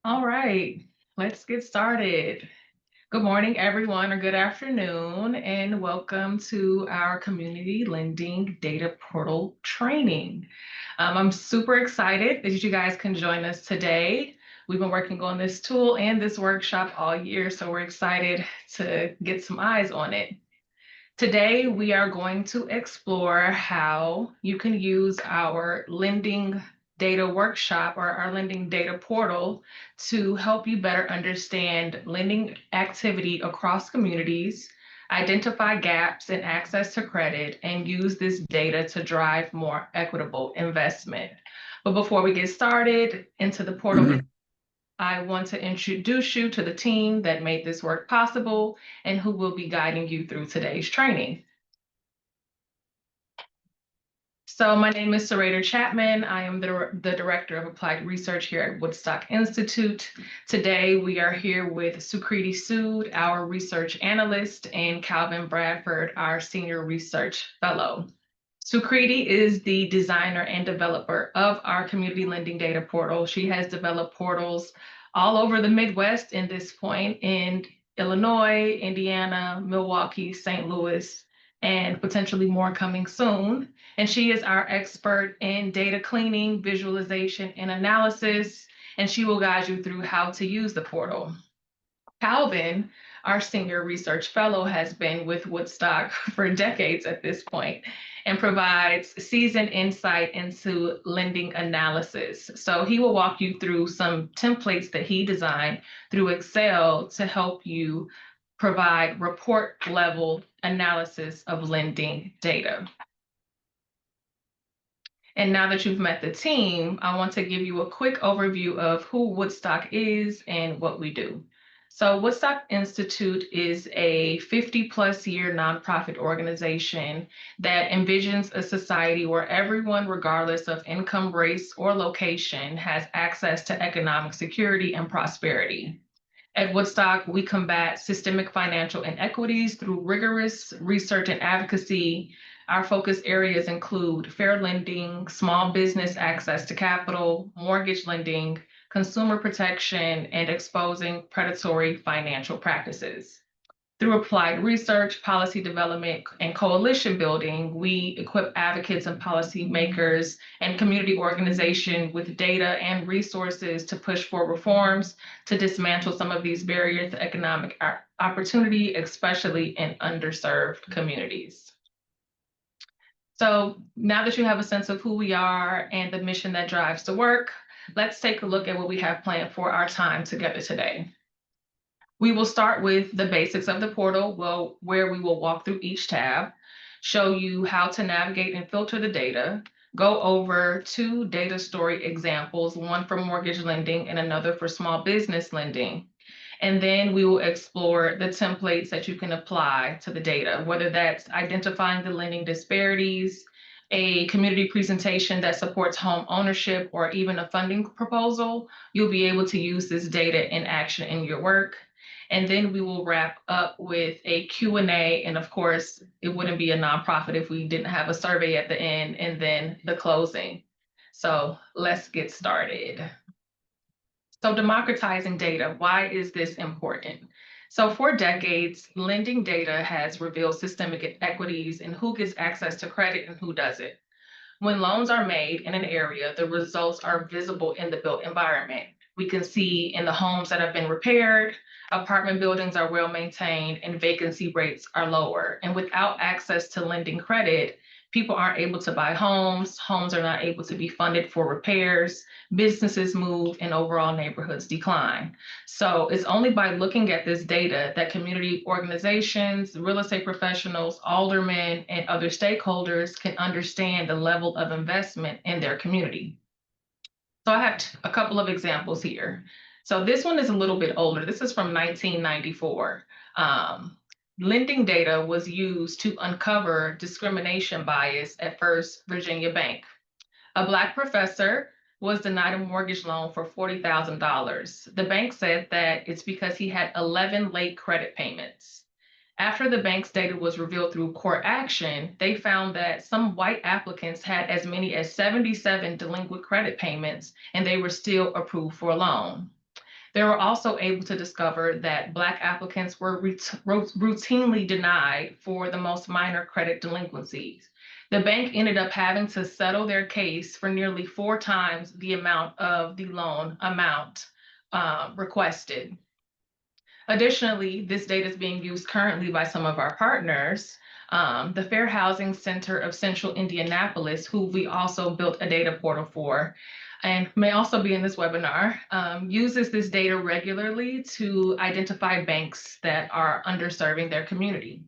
All right, let's get started. Good morning, everyone, or good afternoon, and welcome to our Community Lending Data Portal training. I'm super excited that you guys can join us today. We've been working on this tool and this workshop all year, so we're excited to get some eyes on it. Today, we are going to explore how you can use our lending data workshop or our lending data portal to help you better understand lending activity across communities, identify gaps in access to credit, and use this data to drive more equitable investment. But before we get started into the portal, I want to introduce you to the team that made this work possible and who will be guiding you through today's training. So my name is Sarada Chapman. I am the Director of Applied Research here at Woodstock Institute. Today, we are here with Sukriti Sood, our Research Analyst, and Calvin Bradford, our Senior Research Fellow. Sukriti is the designer and developer of our Community Lending Data Portal. She has developed portals all over the Midwest in this point in Illinois, Indiana, Milwaukee, St. Louis, and potentially more coming soon. And she is our expert in data cleaning, visualization, and analysis, and she will guide you through how to use the portal. Calvin, our senior research fellow, has been with Woodstock for decades at this point and provides seasoned insight into lending analysis. So he will walk you through some templates that he designed through Excel to help you provide report level analysis of lending data. And now that you've met the team, I want to give you a quick overview of who Woodstock is and what we do. So Woodstock Institute is a 50-plus year nonprofit organization that envisions a society where everyone, regardless of income, race, or location, has access to economic security and prosperity. At Woodstock, we combat systemic financial inequities through rigorous research and advocacy. Our focus areas include fair lending, small business access to capital, mortgage lending, consumer protection, and exposing predatory financial practices. Through applied research, policy development, and coalition building, we equip advocates and policymakers and community organizations with data and resources to push for reforms to dismantle some of these barriers to economic opportunity, especially in underserved communities. So now that you have a sense of who we are and the mission that drives the work, let's take a look at what we have planned for our time together today. We will start with the basics of the portal, where we will walk through each tab, show you how to navigate and filter the data, go over two data story examples, one for mortgage lending and another for small business lending. And then we will explore the templates that you can apply to the data, whether that's identifying the lending disparities, a community presentation that supports home ownership, or even a funding proposal. You'll be able to use this data in action in your work. And then we will wrap up with a Q&A. And of course, it wouldn't be a nonprofit if we didn't have a survey at the end and then the closing. So let's get started. So democratizing data, why is this important? So for decades, lending data has revealed systemic inequities in who gets access to credit and who doesn't. When loans are made in an area, the results are visible in the built environment. We can see in the homes that have been repaired, apartment buildings are well maintained, and vacancy rates are lower. And without access to lending credit, people aren't able to buy homes, homes are not able to be funded for repairs, businesses move, and overall neighborhoods decline. So it's only by looking at this data that community organizations, real estate professionals, aldermen, and other stakeholders can understand the level of investment in their community. So I have a couple of examples here. So this one is a little bit older. This is from 1994. Lending data was used to uncover discrimination bias at First Virginia Bank. A Black professor was denied a mortgage loan for $40,000. The bank said that it's because he had 11 late credit payments. After the bank's data was revealed through court action, they found that some white applicants had as many as 77 delinquent credit payments, and they were still approved for a loan. They were also able to discover that Black applicants were routinely denied for the most minor credit delinquencies. The bank ended up having to settle their case for nearly 4 times the amount of the loan amount requested. Additionally, this data is being used currently by some of our partners. The Fair Housing Center of Central Indianapolis, who we also built a data portal for, and may also be in this webinar, uses this data regularly to identify banks that are underserving their community.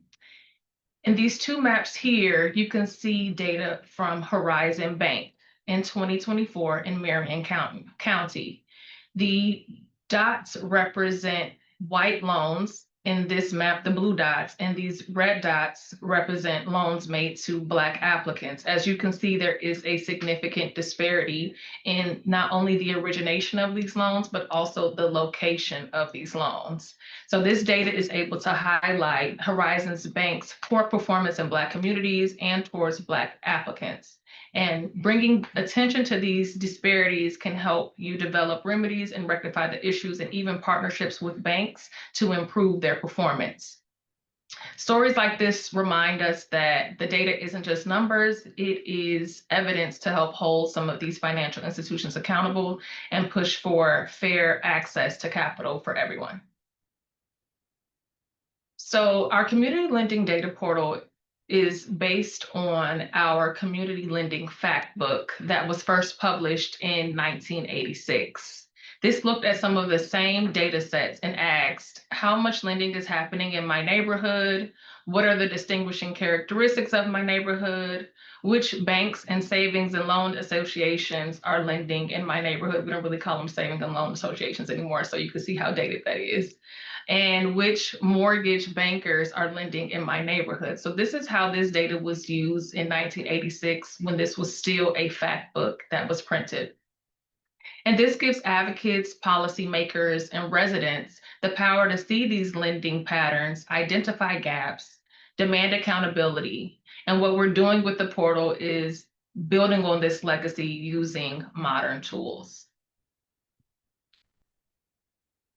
In these two maps here, you can see data from Horizon Bank in 2024 in Marion County. The dots represent white loans in this map, the blue dots, and these red dots represent loans made to Black applicants. As you can see, there is a significant disparity in not only the origination of these loans, but also the location of these loans. So this data is able to highlight Horizons Bank's poor performance in Black communities and towards Black applicants. And bringing attention to these disparities can help you develop remedies and rectify the issues, and even partnerships with banks to improve their performance. Stories like this remind us that the data isn't just numbers, it is evidence to help hold some of these financial institutions accountable and push for fair access to capital for everyone. So our community lending data portal is based on our community lending fact book that was first published in 1986. This looked at some of the same data sets and asked how much lending is happening in my neighborhood, what are the distinguishing characteristics of my neighborhood, which banks and savings and loan associations are lending in my neighborhood. We don't really call them savings and loan associations anymore, so you can see how dated that is. And which mortgage bankers are lending in my neighborhood. So this is how this data was used in 1986 when this was still a fact book that was printed. And this gives advocates, policymakers, and residents the power to see these lending patterns, identify gaps, demand accountability. And what we're doing with the portal is building on this legacy using modern tools.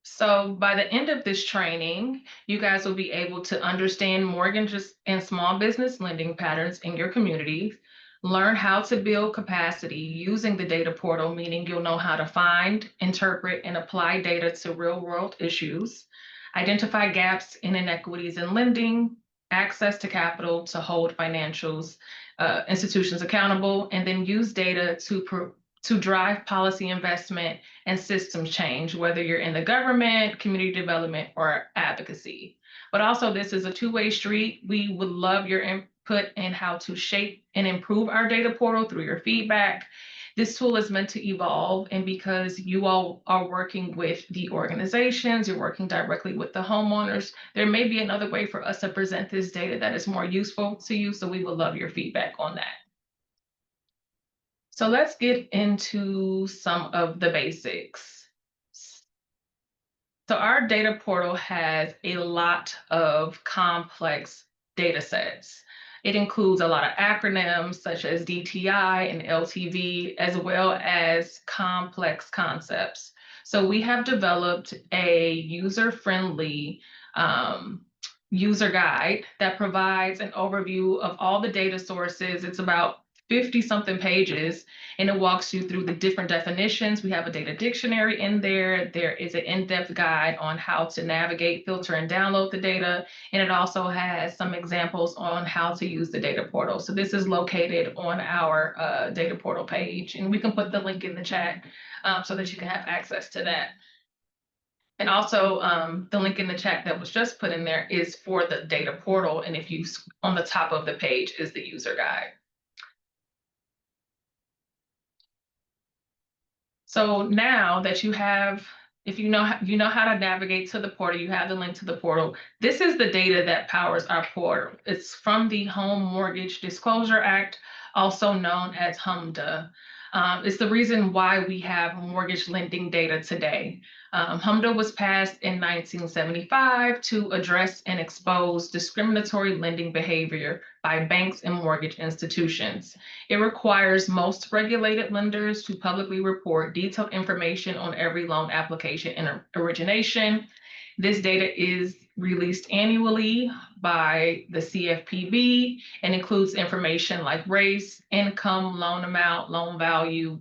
So by the end of this training, you guys will be able to understand mortgages and small business lending patterns in your communities, learn how to build capacity using the data portal, meaning you'll know how to find, interpret, and apply data to real-world issues, identify gaps and inequities in lending, access to capital to hold financials institutions accountable, and then use data to drive policy investment and systems change, whether you're in the government, community development, or advocacy. But also, this is a two-way street. We would love your input in how to shape and improve our data portal through your feedback. This tool is meant to evolve, and because you all are working with the organizations, you're working directly with the homeowners, there may be another way for us to present this data that is more useful to you, so we would love your feedback on that. So let's get into some of the basics. So our data portal has a lot of complex data sets. It includes a lot of acronyms such as DTI and LTV, as well as complex concepts. So we have developed a user-friendly user guide that provides an overview of all the data sources. It's about 50-something pages, and it walks you through the different definitions. We have a data dictionary in there. There is an in-depth guide on how to navigate, filter, and download the data. And it also has some examples on how to use the data portal. So this is located on our data portal page, and we can put the link in the chat so that you can have access to that. And also the link in the chat that was just put in there is for the data portal. And if you, on the top of the page is the user guide. So now that you have, if you know how to navigate to the portal, you have the link to the portal. This is the data that powers our portal. It's from the Home Mortgage Disclosure Act, also known as HMDA. It's the reason why we have mortgage lending data today. HMDA was passed in 1975 to address and expose discriminatory lending behavior by banks and mortgage institutions. It requires most regulated lenders to publicly report detailed information on every loan application and origination. This data is released annually by the CFPB and includes information like race, income, loan amount, loan value,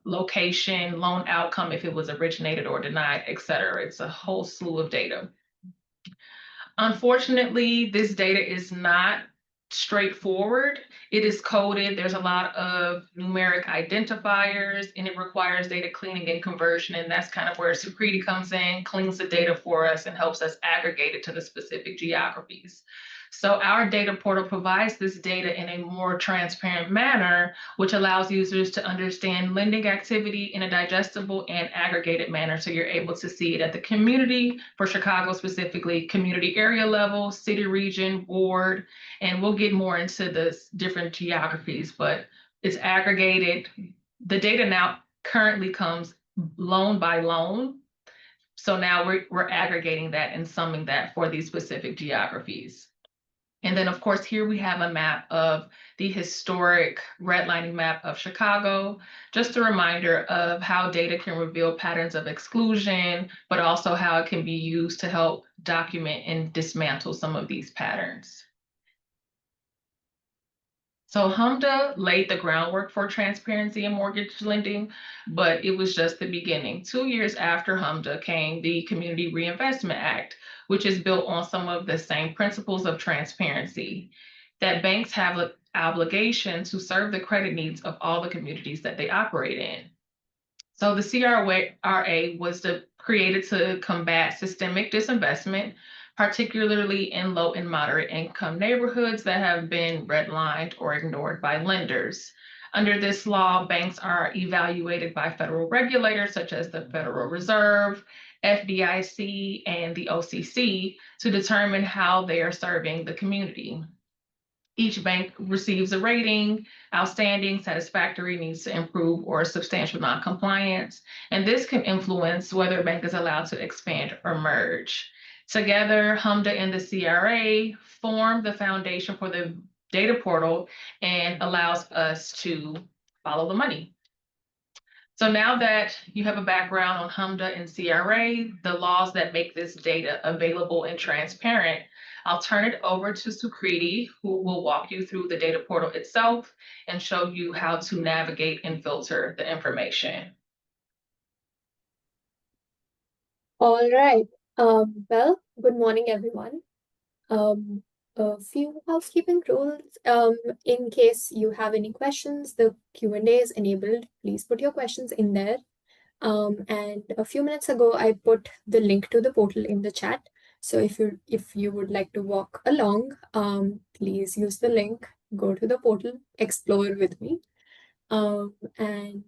location, loan outcome, if it was originated or denied, et cetera. It's a whole slew of data. Unfortunately, this data is not straightforward. It is coded. There's a lot of numeric identifiers, and it requires data cleaning and conversion. And that's kind of where Security comes in, cleans the data for us, and helps us aggregate it to the specific geographies. So our data portal provides this data in a more transparent manner, which allows users to understand lending activity in a digestible and aggregated manner. So you're able to see it at the community, for Chicago specifically, community area level, city, region, ward, and we'll get more into the different geographies, but it's aggregated. The data now currently comes loan by loan. So now we're aggregating that and summing that for these specific geographies. And then, of course, here we have a map of the historic redlining map of Chicago, just a reminder of how data can reveal patterns of exclusion, but also how it can be used to help document and dismantle some of these patterns. So HMDA laid the groundwork for transparency in mortgage lending, but it was just the beginning. 2 years after HMDA came the Community Reinvestment Act, which is built on some of the same principles of transparency, that banks have an obligation to serve the credit needs of all the communities that they operate in. So the CRA was created to combat systemic disinvestment, particularly in low and moderate income neighborhoods that have been redlined or ignored by lenders. Under this law, banks are evaluated by federal regulators such as the Federal Reserve, FDIC, and the OCC to determine how they are serving the community. Each bank receives a rating: outstanding, satisfactory, needs to improve, or substantial noncompliance. And this can influence whether a bank is allowed to expand or merge. Together, HMDA and the CRA form the foundation for the data portal and allows us to follow the money. So now that you have a background on HMDA and CRA, the laws that make this data available and transparent, I'll turn it over to Sukriti, who will walk you through the data portal itself and show you how to navigate and filter the information. All right. Well, good morning, everyone. A few housekeeping rules. In case you have any questions, the Q&A is enabled. Please put your questions in there. And a few minutes ago, I put the link to the portal in the chat. So if you would like to walk along, please use the link, go to the portal, explore with me. And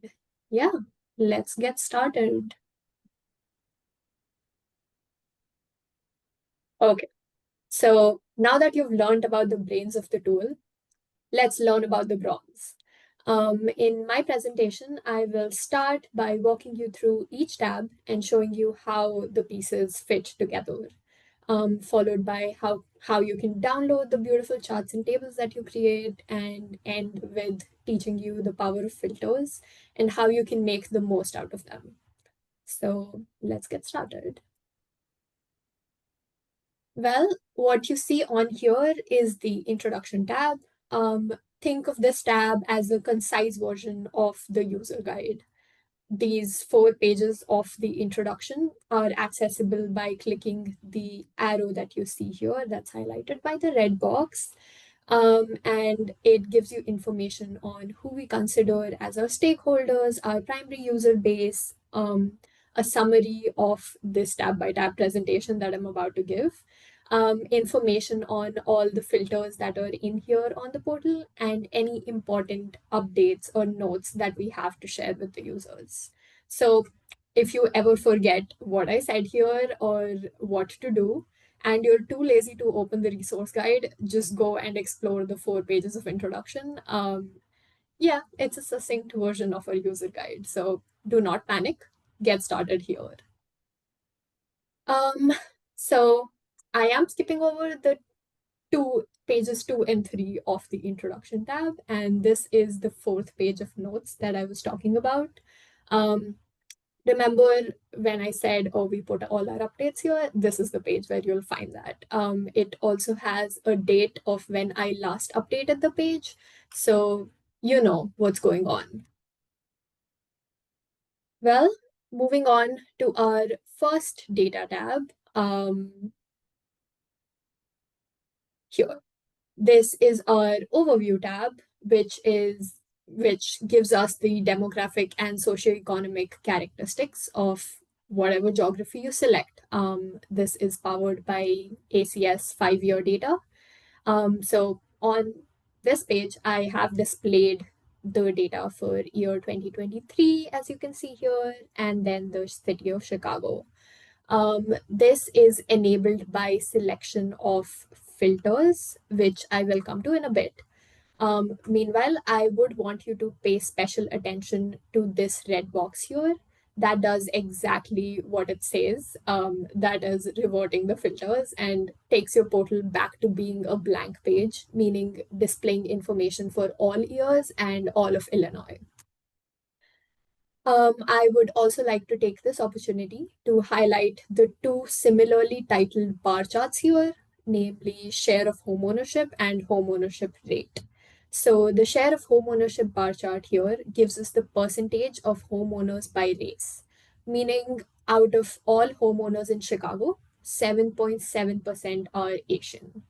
yeah, let's get started. Okay. So now that you've learned about the brains of the tool, let's learn about the bronze. In my presentation, I will start by walking you through each tab and showing you how the pieces fit together, followed by how you can download the beautiful charts and tables that you create, and end with teaching you the power of filters and how you can make the most out of them. So let's get started. Well, what you see on here is the introduction tab. Think of this tab as a concise version of the user guide. These 4 pages of the introduction are accessible by clicking the arrow that you see here that's highlighted by the red box. And it gives you information on who we consider as our stakeholders, our primary user base, a summary of this tab by tab presentation that I'm about to give, information on all the filters that are in here on the portal, and any important updates or notes that we have to share with the users. So if you ever forget what I said here or what to do, and you're too lazy to open the resource guide, just go and explore the 4 pages of introduction. Yeah, it's a succinct version of our user guide. So do not panic. Get started here. Um, so I am skipping over the pages 2 and 3 of the introduction tab, and this is the fourth page of notes that I was talking about. Um, Remember when I said, oh, we put all our updates here? This is the page where you'll find that. It also has a date of when I last updated the page, so you know what's going on. Well, moving on to our first data tab. Here. This is our overview tab, which gives us the demographic and socioeconomic characteristics of whatever geography you select. This is powered by ACS 5-year data. So on this page, I have displayed the data for year 2023, as you can see here, and then the city of Chicago. This is enabled by selection of filters, which I will come to in a bit. Meanwhile, I would want you to pay special attention to this red box here. That does exactly what it says. That is reverting the filters and takes your portal back to being a blank page, meaning displaying information for all years and all of Illinois. I would also like to take this opportunity to highlight the two similarly titled bar charts here, namely share of homeownership and homeownership rate. So the share of homeownership bar chart here gives us the percentage of homeowners by race, meaning out of all homeowners in Chicago, 7.7% are Asian.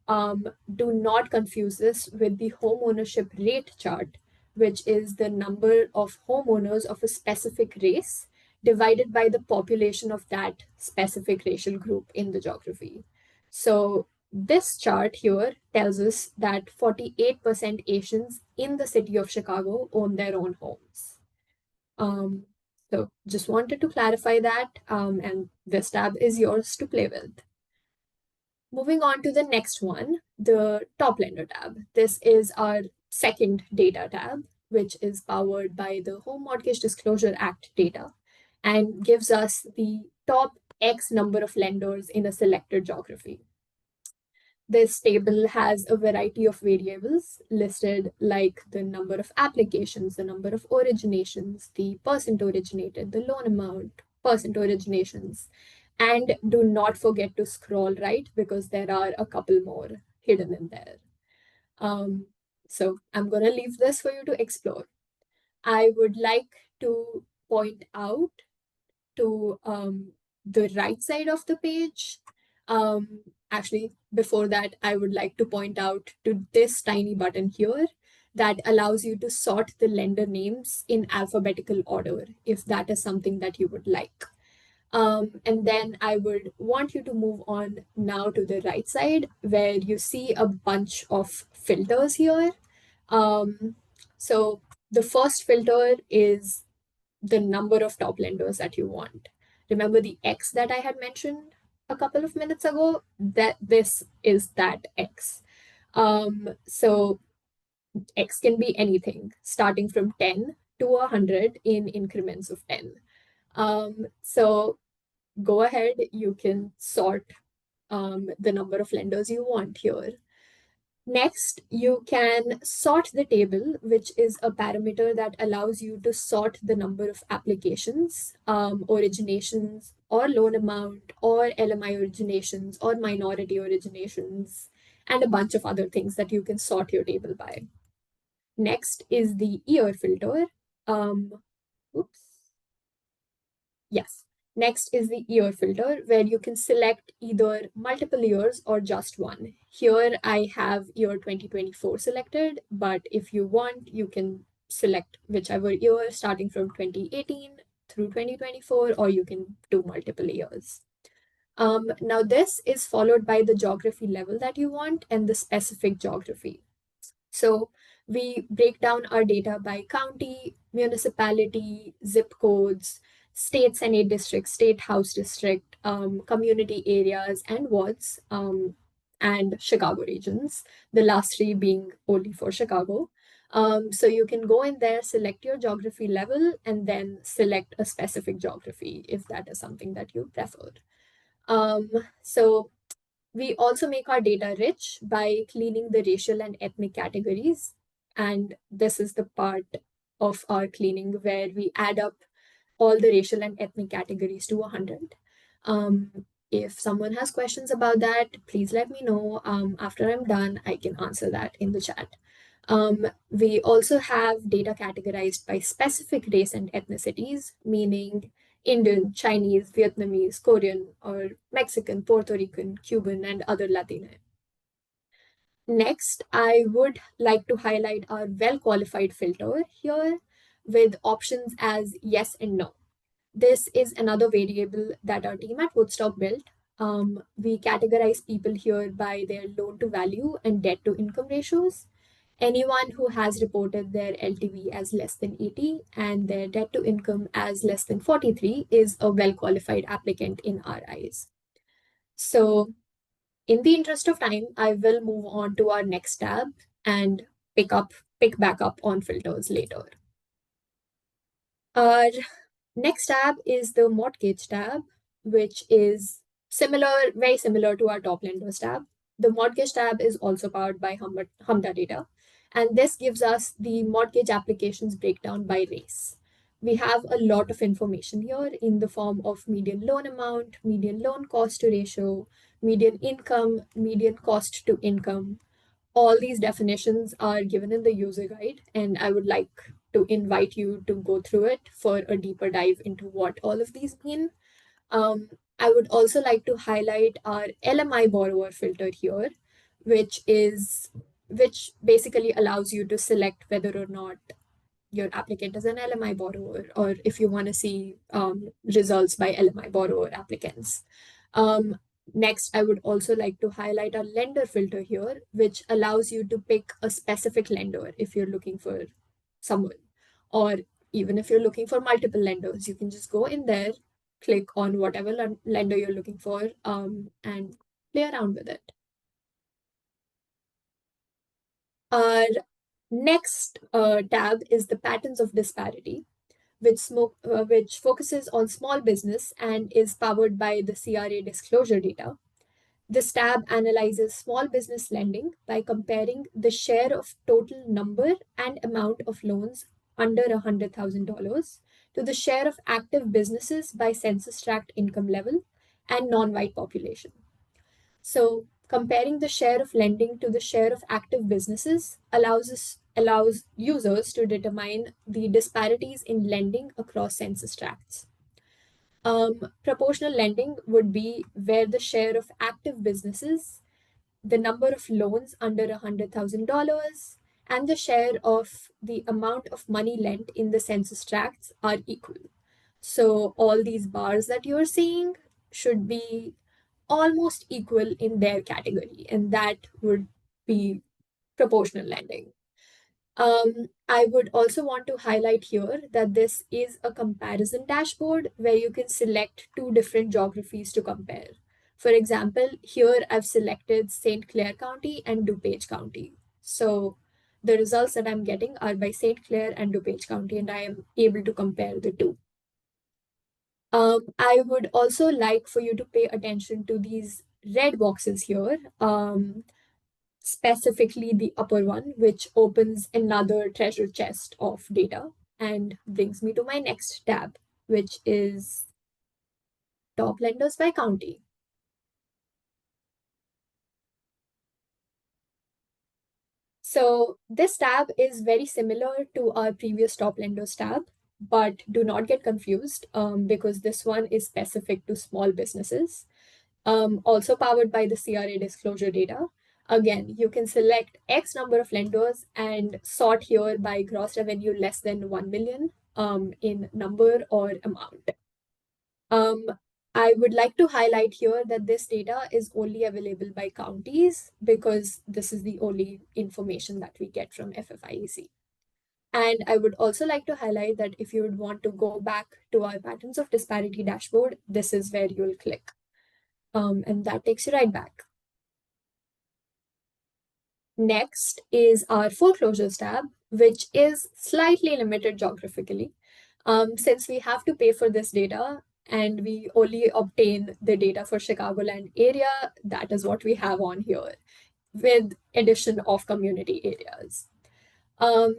Do not confuse this with the homeownership rate chart, which is the number of homeowners of a specific race divided by the population of that specific racial group in the geography. So, this chart here tells us that 48% Asians in the city of Chicago own their own homes. Um, so, just wanted to clarify that, and this tab is yours to play with. Moving on to the next one, the top lender tab. This is our second data tab, which is powered by the Home Mortgage Disclosure Act data and gives us the top X number of lenders in a selected geography. This table has a variety of variables listed, like the number of applications, the number of originations, the percent originated, the loan amount, percent originations. And do not forget to scroll right because there are a couple more hidden in there. So I'm going to leave this for you to explore. I would like to point out to the right side of the page. Actually, before that, I would like to point out to this tiny button here that allows you to sort the lender names in alphabetical order, if that is something that you would like. And then I would want you to move on now to the right side where you see a bunch of filters here. So the first filter is the number of top lenders that you want. Remember the X that I had mentioned a couple of minutes ago? That this is that X. So X can be anything, starting from 10 to 100 in increments of 10. So go ahead, you can sort the number of lenders you want here. Next, you can sort the table, which is a parameter that allows you to sort the number of applications, originations, or loan amount, or LMI originations, or minority originations, and a bunch of other things that you can sort your table by. Next is the year filter. Oops. Yes. Next is the year filter, where you can select either multiple years or just one. Here I have year 2024 selected, but if you want, you can select whichever year starting from 2018 through 2024, or you can do multiple years. Now, this is followed by the geography level that you want and the specific geography. So we break down our data by county, municipality, zip codes, state senate district, state house district, community areas, and wards, and Chicago regions, the last three being only for Chicago. So you can go in there, select your geography level, and then select a specific geography if that is something that you prefer. Um, so we also make our data rich by cleaning the racial and ethnic categories. And this is the part of our cleaning where we add up all the racial and ethnic categories to 100. If someone has questions about that, please let me know. After I'm done, I can answer that in the chat. We also have data categorized by specific race and ethnicities, meaning Indian, Chinese, Vietnamese, Korean, or Mexican, Puerto Rican, Cuban, and other Latino. Next, I would like to highlight our well qualified filter here with options as yes and no. This is another variable that our team at Woodstock built. We categorize people here by their loan to value and debt to income ratios. Anyone who has reported their LTV as less than 80 and their debt to income as less than 43 is a well qualified applicant in our eyes. So, in the interest of time, I will move on to our next tab and pick back up on filters later. Our next tab is the mortgage tab, which is very similar to our top lenders tab. The mortgage tab is also powered by Humda data, and this gives us the mortgage applications breakdown by race. We have a lot of information here in the form of median loan amount, median loan cost to ratio, median income, median cost to income. All these definitions are given in the user guide, and I would like to invite you to go through it for a deeper dive into what all of these mean. Um, I would also like to highlight our LMI borrower filter here, which is which basically allows you to select whether or not your applicant is an LMI borrower, or if you want to see results by LMI borrower applicants. Um, Next, I would also like to highlight our lender filter here, which allows you to pick a specific lender if you're looking for someone, or even if you're looking for multiple lenders, you can just go in there, click on whatever lender you're looking for, and play around with it. Our next tab is the patterns of disparity, which focuses on small business and is powered by the CRA disclosure data. This tab analyzes small business lending by comparing the share of total number and amount of loans under $100,000 to the share of active businesses by census tract income level and non white population. So, comparing the share of lending to the share of active businesses allows users to determine the disparities in lending across census tracts. Proportional lending would be where the share of active businesses, the number of loans under $100,000, and the share of the amount of money lent in the census tracts are equal. So all these bars that you're seeing should be almost equal in their category, and that would be proportional lending. I would also want to highlight here that this is a comparison dashboard where you can select two different geographies to compare. For example, here I've selected St. Clair County and DuPage County. So the results that I'm getting are by St. Clair and DuPage County, and I am able to compare the two. I would also like for you to pay attention to these red boxes here. Specifically the upper one, which opens another treasure chest of data and brings me to my next tab, which is top lenders by county. So this tab is very similar to our previous top lenders tab, but do not get confused because this one is specific to small businesses. Also powered by the CRA disclosure data. Again, you can select X number of lenders and sort here by gross revenue less than 1 million in number or amount. I would like to highlight here that this data is only available by counties because this is the only information that we get from FFIEC. And I would also like to highlight that if you would want to go back to our patterns of disparity dashboard, this is where you'll click. And that takes you right back. Next is our foreclosures tab, which is slightly limited geographically. Since we have to pay for this data and we only obtain the data for Chicagoland area, that is what we have on here with addition of community areas. Um,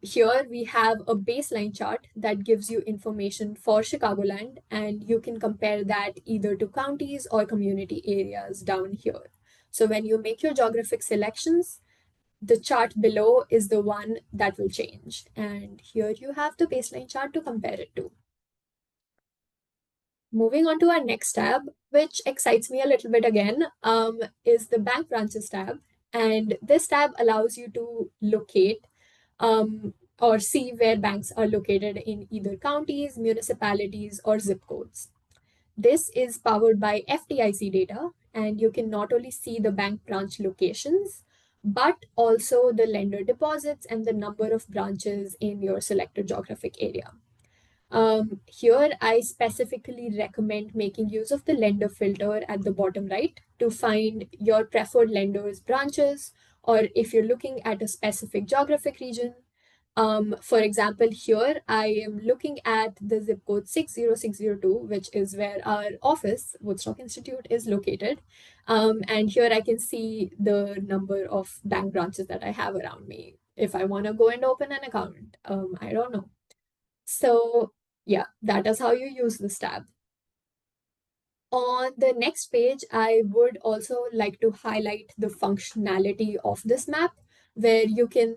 Here we have a baseline chart that gives you information for Chicagoland, and you can compare that either to counties or community areas down here. So when you make your geographic selections, the chart below is the one that will change. And here you have the baseline chart to compare it to. Moving on to our next tab, which excites me a little bit again, is the bank branches tab. And this tab allows you to locate or see where banks are located in either counties, municipalities, or zip codes. This is powered by FDIC data, and you can not only see the bank branch locations, but also the lender deposits and the number of branches in your selected geographic area. Here, I specifically recommend making use of the lender filter at the bottom right to find your preferred lender's branches, or if you're looking at a specific geographic region. For example, here I am looking at the zip code 60602, which is where our office, Woodstock Institute, is located. And here I can see the number of bank branches that I have around me. If I want to go and open an account, I don't know. So yeah, that is how you use this tab. On the next page, I would also like to highlight the functionality of this map, where you can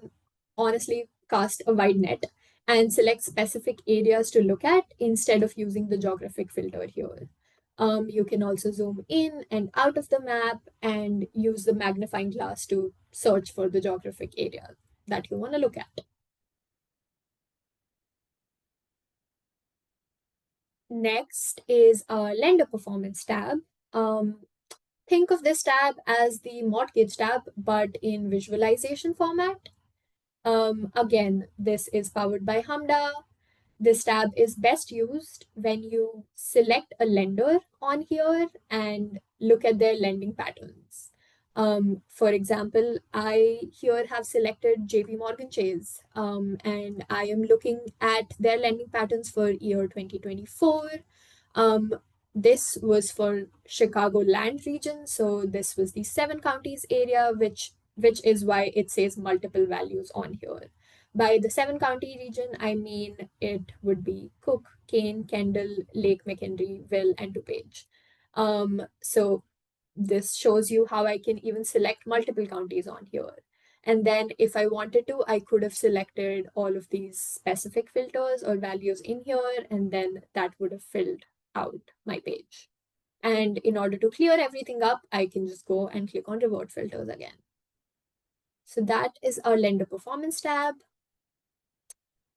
honestly cast a wide net and select specific areas to look at instead of using the geographic filter here. You can also zoom in and out of the map and use the magnifying glass to search for the geographic area that you want to look at. Next is our lender performance tab. Um, think of this tab as the mortgage tab, but in visualization format. Again, this is powered by Hamda. This tab is best used when you select a lender on here and look at their lending patterns. For example, I here have selected JP Morgan Chase, and I am looking at their lending patterns for year 2024. Um, this was for Chicago land region, so this was the seven counties area, which is why it says multiple values on here. By the seven county region, I mean it would be Cook, Kane, Kendall, Lake McHenry, Will, and DuPage. So this shows you how I can even select multiple counties on here. And then if I wanted to, I could have selected all of these specific filters or values in here, and then that would have filled out my page. And in order to clear everything up, I can just go and click on revert filters again. So that is our lender performance tab.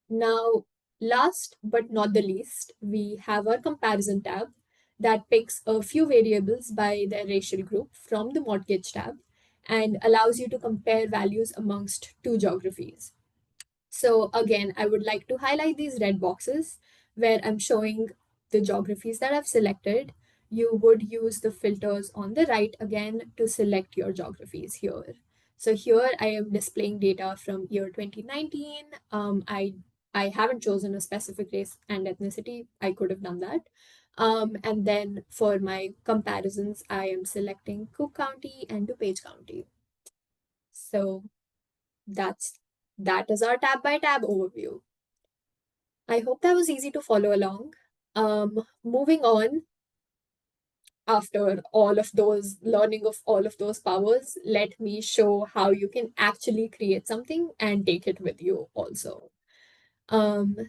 Now, last but not the least, we have our comparison tab that picks a few variables by their racial group from the mortgage tab and allows you to compare values amongst two geographies. So again, I would like to highlight these red boxes where I'm showing the geographies that I've selected. You would use the filters on the right again to select your geographies here. So here I am displaying data from year 2019. I haven't chosen a specific race and ethnicity. I could have done that. And then for my comparisons, I am selecting Cook County and DuPage County. So that is our tab by tab overview. I hope that was easy to follow along. Moving on, after all of those learning of all of those powers, let me show how you can actually create something and take it with you also.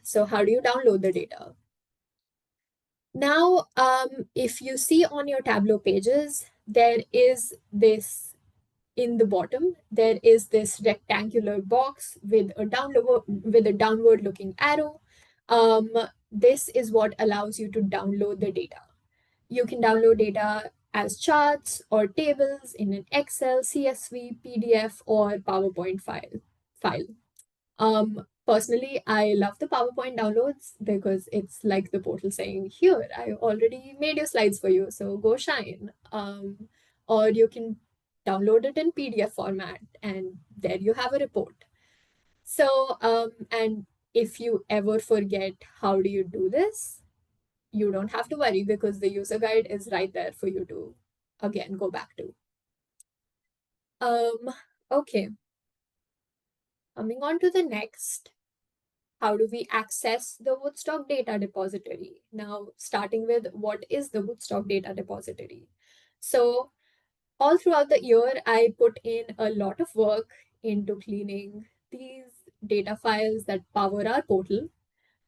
So how do you download the data? Now, if you see on your Tableau pages, there is this in the bottom, there is this rectangular box with a downward looking arrow. Um, this is what allows you to download the data. You can download data as charts or tables in an Excel, CSV, PDF, or PowerPoint file. Personally, I love the PowerPoint downloads because it's like the portal saying, "Here, I already made your slides for you, so go shine." Or you can download it in PDF format, and there you have a report. So, and if you ever forget how do you do this, you don't have to worry because the user guide is right there for you to again go back to. Okay, coming on to the next. How do we access the Woodstock data depository? Now, starting with what is the Woodstock data depository? So, all throughout the year, I put in a lot of work into cleaning these data files that power our portal.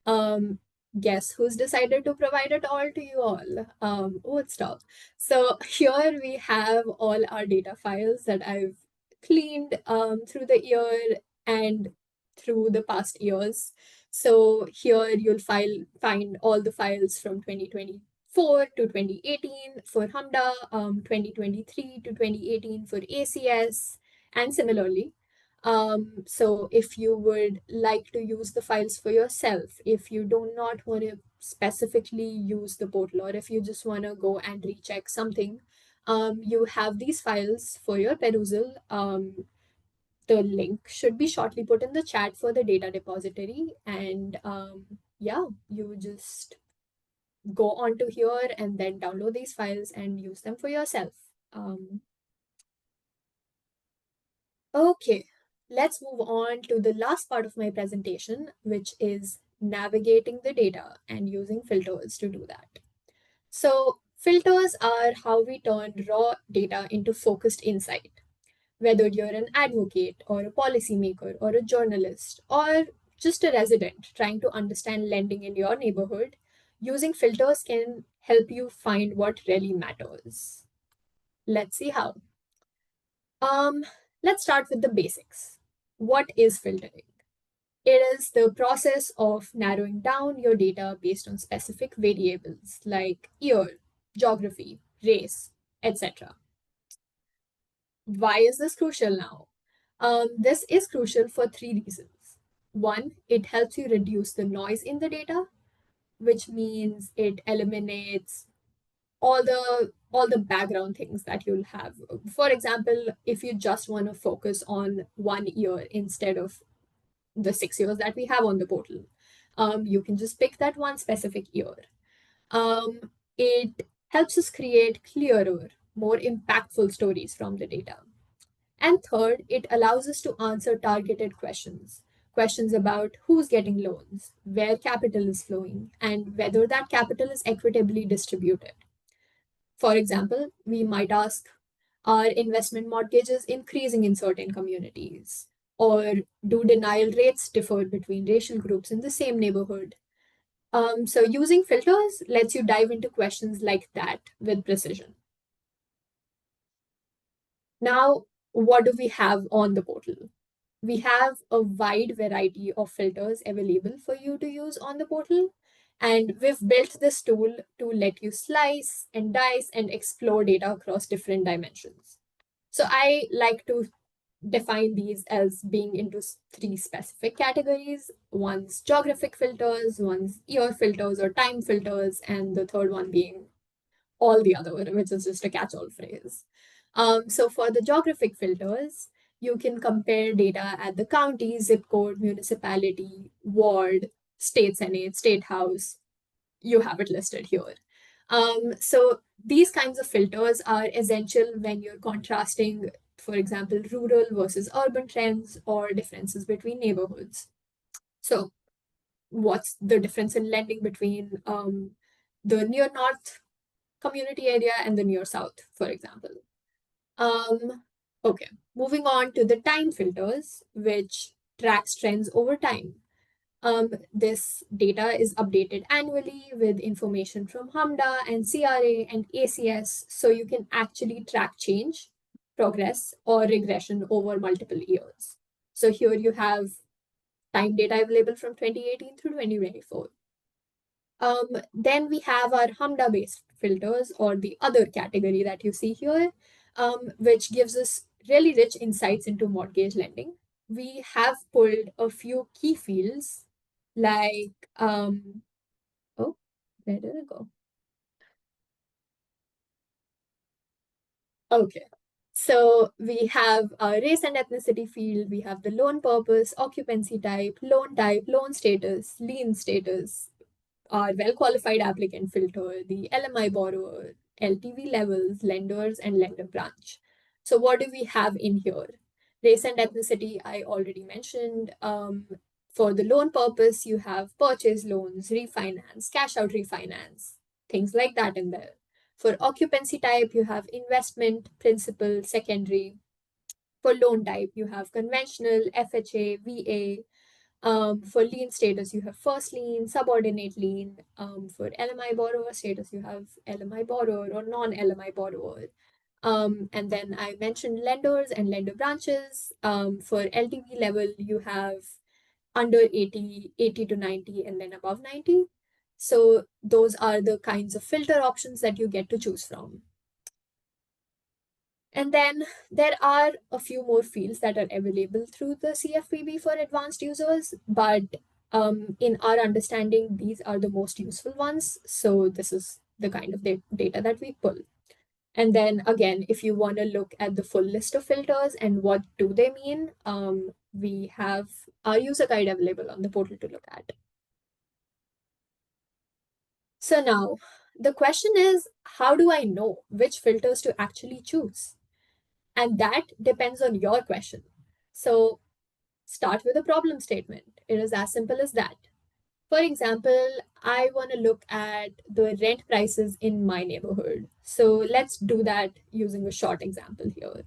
Um, Guess who's decided to provide it all to you all? Woodstock. So here we have all our data files that I've cleaned through the year and through the past years. So here you'll find all the files from 2024 to 2018 for Hamda, 2023 to 2018 for ACS, and similarly. So if you would like to use the files for yourself, if you do not want to specifically use the portal, or if you just want to go and recheck something, you have these files for your perusal. The link should be shortly put in the chat for the data depository. And yeah, you just go onto here and then download these files and use them for yourself. Okay, let's move on to the last part of my presentation, which is navigating the data and using filters to do that. So, filters are how we turn raw data into focused insight. Whether you're an advocate or a policymaker or a journalist or just a resident trying to understand lending in your neighborhood, using filters can help you find what really matters. Let's see how. Um, let's start with the basics. What is filtering? It is the process of narrowing down your data based on specific variables like year, geography, race, etc. Why is this crucial now? This is crucial for three reasons. One, it helps you reduce the noise in the data, which means it eliminates all the background things that you'll have. For example, if you just want to focus on 1 year instead of the 6 years that we have on the portal, you can just pick that one specific year. It helps us create clearer, more impactful stories from the data. And third, it allows us to answer targeted questions. Questions about who's getting loans, where capital is flowing, and whether that capital is equitably distributed. For example, we might ask, are investment mortgages increasing in certain communities? Or do denial rates differ between racial groups in the same neighborhood? So using filters lets you dive into questions like that with precision. Now, what do we have on the portal? We have a wide variety of filters available for you to use on the portal. And we've built this tool to let you slice and dice and explore data across different dimensions. So I like to define these as being into three specific categories. One's geographic filters, one's year filters or time filters, and the third one being all the other, which is just a catch-all phrase. So for the geographic filters, you can compare data at the county, zip code, municipality, ward, state senate, state house. You have it listed here. So these kinds of filters are essential when you're contrasting, for example, rural versus urban trends or differences between neighborhoods. So what's the difference in lending between the near north community area and the near south, for example? Okay, moving on to the time filters, which tracks trends over time. This data is updated annually with information from HAMDA and CRA and ACS, so you can actually track change, progress, or regression over multiple years. So here you have time data available from 2018 through 2024. Then we have our HAMDA based filters, or the other category that you see here, which gives us really rich insights into mortgage lending. We have pulled a few key fields like, oh, where did it go? Okay. So we have a race and ethnicity field, we have the loan purpose, occupancy type, loan status, lien status, our well qualified applicant filter, the LMI borrower, LTV levels, lenders, and lender branch. So, what do we have in here? Race and ethnicity, I already mentioned. For the loan purpose, you have purchase loans, refinance, cash out refinance, things like that in there. For occupancy type, you have investment, principal, secondary. For loan type, you have conventional, FHA, VA, for lien status, you have first lien, subordinate lien. For LMI borrower status, you have LMI borrower or non-LMI borrower. And then I mentioned lenders and lender branches. For LTV level, you have under 80, 80 to 90, and then above 90. So those are the kinds of filter options that you get to choose from. And then there are a few more fields that are available through the CFPB for advanced users, but in our understanding, these are the most useful ones. So this is the kind of data that we pull. And then again, if you want to look at the full list of filters and what do they mean, we have our user guide available on the portal to look at. So now the question is, how do I know which filters to actually choose? And that depends on your question. So start with a problem statement. It is as simple as that. For example, I want to look at the rent prices in my neighborhood. So let's do that using a short example here.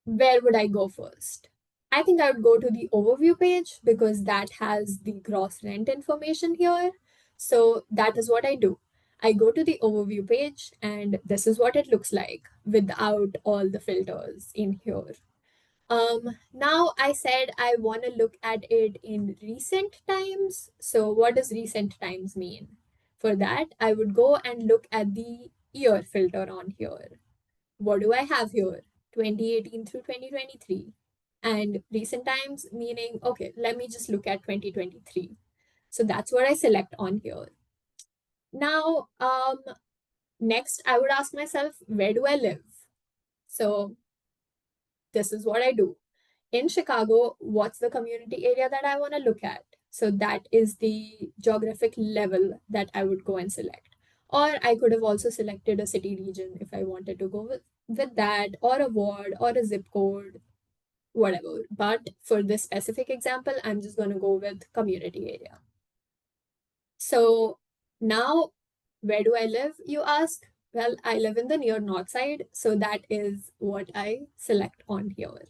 Where would I go first? I think I would go to the overview page because that has the gross rent information here. So that is what I do. I go to the overview page and this is what it looks like without all the filters in here. Now I said I want to look at it in recent times. So what does recent times mean? For that, I would go and look at the year filter on here. What do I have here? 2018 through 2023. And recent times meaning, okay, let me just look at 2023. So that's what I select on here. Now, next I would ask myself, where do I live? So this is what I do. In Chicago, what's the community area that I want to look at? So that is the geographic level that I would go and select. Or I could have also selected a city region if I wanted to go with that, or a ward, or a zip code, whatever. But for this specific example, I'm just going to go with community area. So now, where do I live, you ask? Well, I live in the near north side, so that is what I select on here.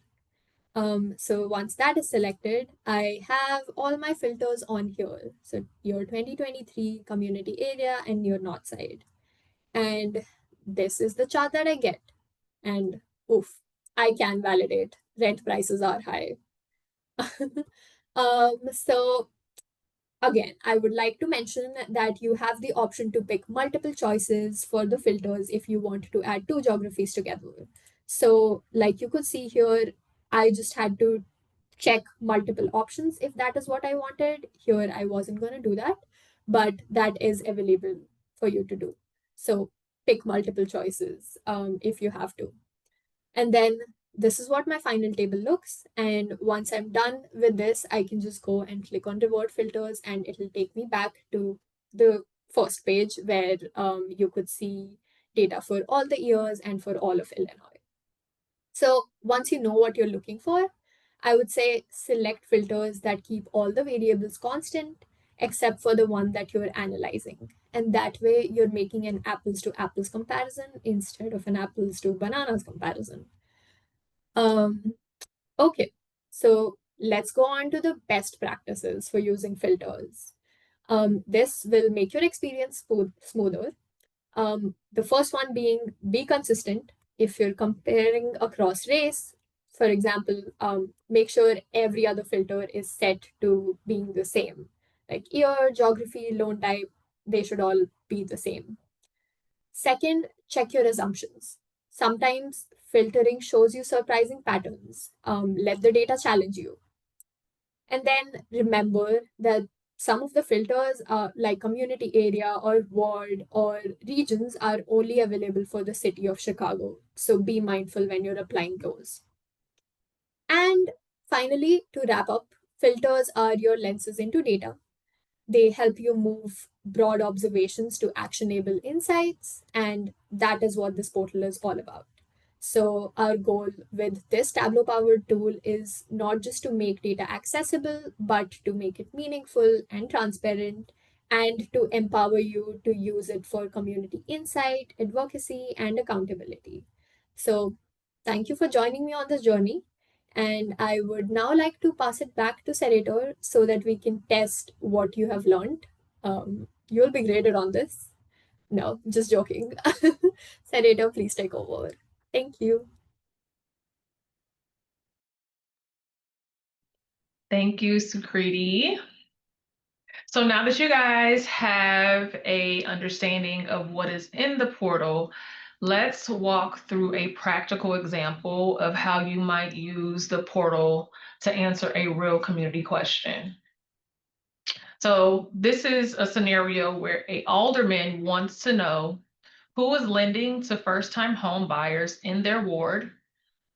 So once that is selected, I have all my filters on here. So your 2023 community area and your north side. And this is the chart that I get. And oof, I can validate rent prices are high. So again, I would like to mention that you have the option to pick multiple choices for the filters if you want to add two geographies together. So like you could see here, I just had to check multiple options if that is what I wanted. Here, I wasn't going to do that, but that is available for you to do. So pick multiple choices if you have to. And then this is what my final table looks. And once I'm done with this, I can just go and click on reward filters and it'll take me back to the first page where you could see data for all the years and for all of Illinois. So once you know what you're looking for, I would say select filters that keep all the variables constant except for the one that you're analyzing. And that way you're making an apples to apples comparison instead of an apples to bananas comparison. Um, okay, so let's go on to the best practices for using filters. This will make your experience smoother. The first one being be consistent. If you're comparing across race, for example, make sure every other filter is set to being the same. Like year, geography, loan type, they should all be the same. Second, check your assumptions. Sometimes filtering shows you surprising patterns. Let the data challenge you. And then remember that Some of the filters like community area or ward or regions are only available for the city of Chicago. So be mindful when you're applying those. And finally, to wrap up, filters are your lenses into data. They help you move broad observations to actionable insights, and that is what this portal is all about. So, our goal with this Tableau powered tool is not just to make data accessible, but to make it meaningful and transparent, and to empower you to use it for community insight, advocacy, and accountability. So, thank you for joining me on this journey. And I would now like to pass it back to Senator so that we can test what you have learned. You'll be graded on this. No, just joking. Senator, please take over. Thank you. Thank you, Sukriti. So now that you guys have a understanding of what is in the portal, let's walk through a practical example of how you might use the portal to answer a real community question. So this is a scenario where an alderman wants to know who is lending to first-time home buyers in their ward,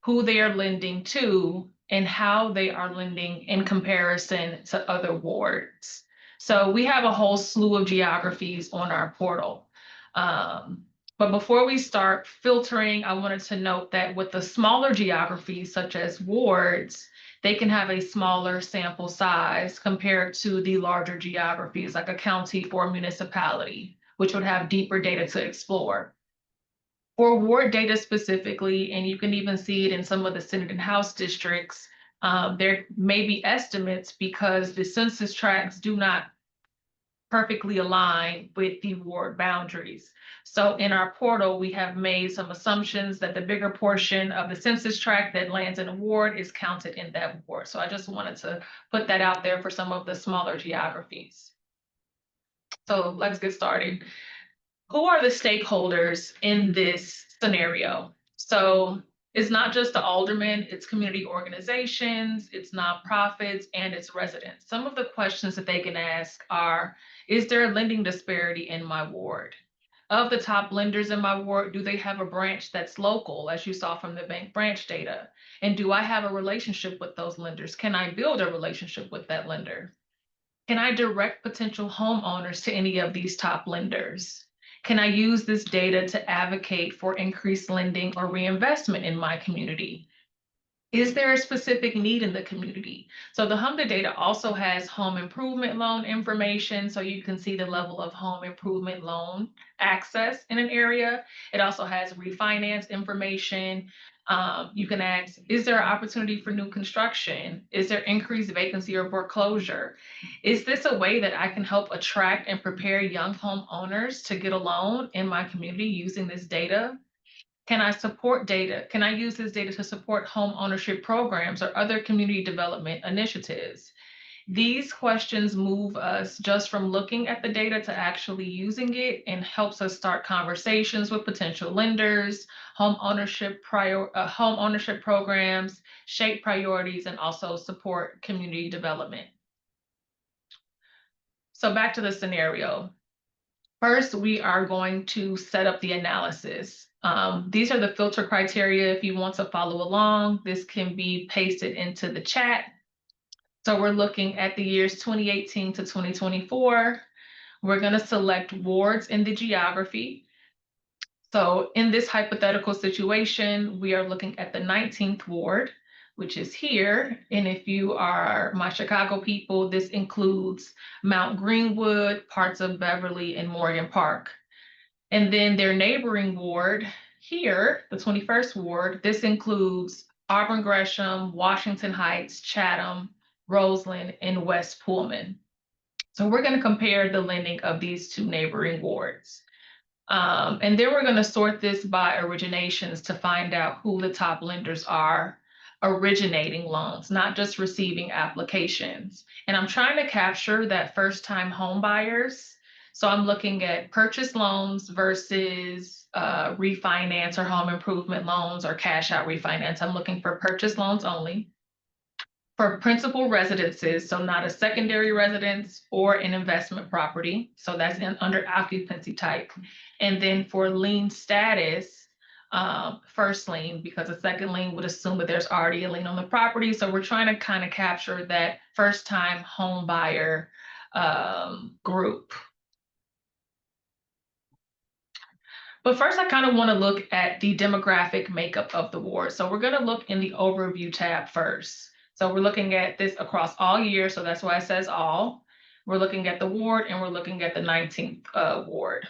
who they are lending to, and how they are lending in comparison to other wards. So we have a whole slew of geographies on our portal. But before we start filtering, I wanted to note that with the smaller geographies, such as wards, they can have a smaller sample size compared to the larger geographies, like a county or a municipality, which would have deeper data to explore. For ward data specifically, and you can even see it in some of the Senate and House districts, there may be estimates because the census tracts do not perfectly align with the ward boundaries. So in our portal, we have made some assumptions that the bigger portion of the census tract that lands in a ward is counted in that ward. So I just wanted to put that out there for some of the smaller geographies. So let's get started. Who are the stakeholders in this scenario? So it's not just the aldermen, it's community organizations, it's nonprofits, and it's residents. Some of the questions that they can ask are, is there a lending disparity in my ward? Of the top lenders in my ward, do they have a branch that's local, as you saw from the bank branch data? And do I have a relationship with those lenders? Can I build a relationship with that lender? Can I direct potential homeowners to any of these top lenders? Can I use this data to advocate for increased lending or reinvestment in my community? Is there a specific need in the community? So the HMDA data also has home improvement loan information, so you can see the level of home improvement loan access in an area. It also has refinance information. You can ask, is there an opportunity for new construction? Is there increased vacancy or foreclosure? Is this a way that I can help attract and prepare young homeowners to get a loan in my community using this data? Can I support data? Can I use this data to support home ownership programs or other community development initiatives? These questions move us just from looking at the data to actually using it, and helps us start conversations with potential lenders, home ownership programs, shape priorities, and also support community development. So back to the scenario. First, we are going to set up the analysis. These are the filter criteria. If you want to follow along, this can be pasted into the chat. So we're looking at the years 2018 to 2024. We're going to select wards in the geography. So in this hypothetical situation, we are looking at the 19th ward, which is here. And if you are my Chicago people, this includes Mount Greenwood, parts of Beverly, and Morgan Park. And then their neighboring ward here, the 21st ward, this includes Auburn Gresham, Washington Heights, Chatham, Roseland, and West Pullman. So we're going to compare the lending of these two neighboring wards. And then we're going to sort this by originations to find out who the top lenders are originating loans, not just receiving applications. And I'm trying to capture that first-time home buyers. So I'm looking at purchase loans versus refinance or home improvement loans or cash out refinance. I'm looking for purchase loans only. For principal residences, so not a secondary residence or an investment property, so that's under occupancy type. And then for lien status, first lien, because a second lien would assume that there's already a lien on the property. So we're trying to kind of capture that first time home buyer group. But first, I kind of want to look at the demographic makeup of the ward. So we're going to look in the overview tab first. So we're looking at this across all years. So that's why it says all. We're looking at the ward and we're looking at the 19th ward.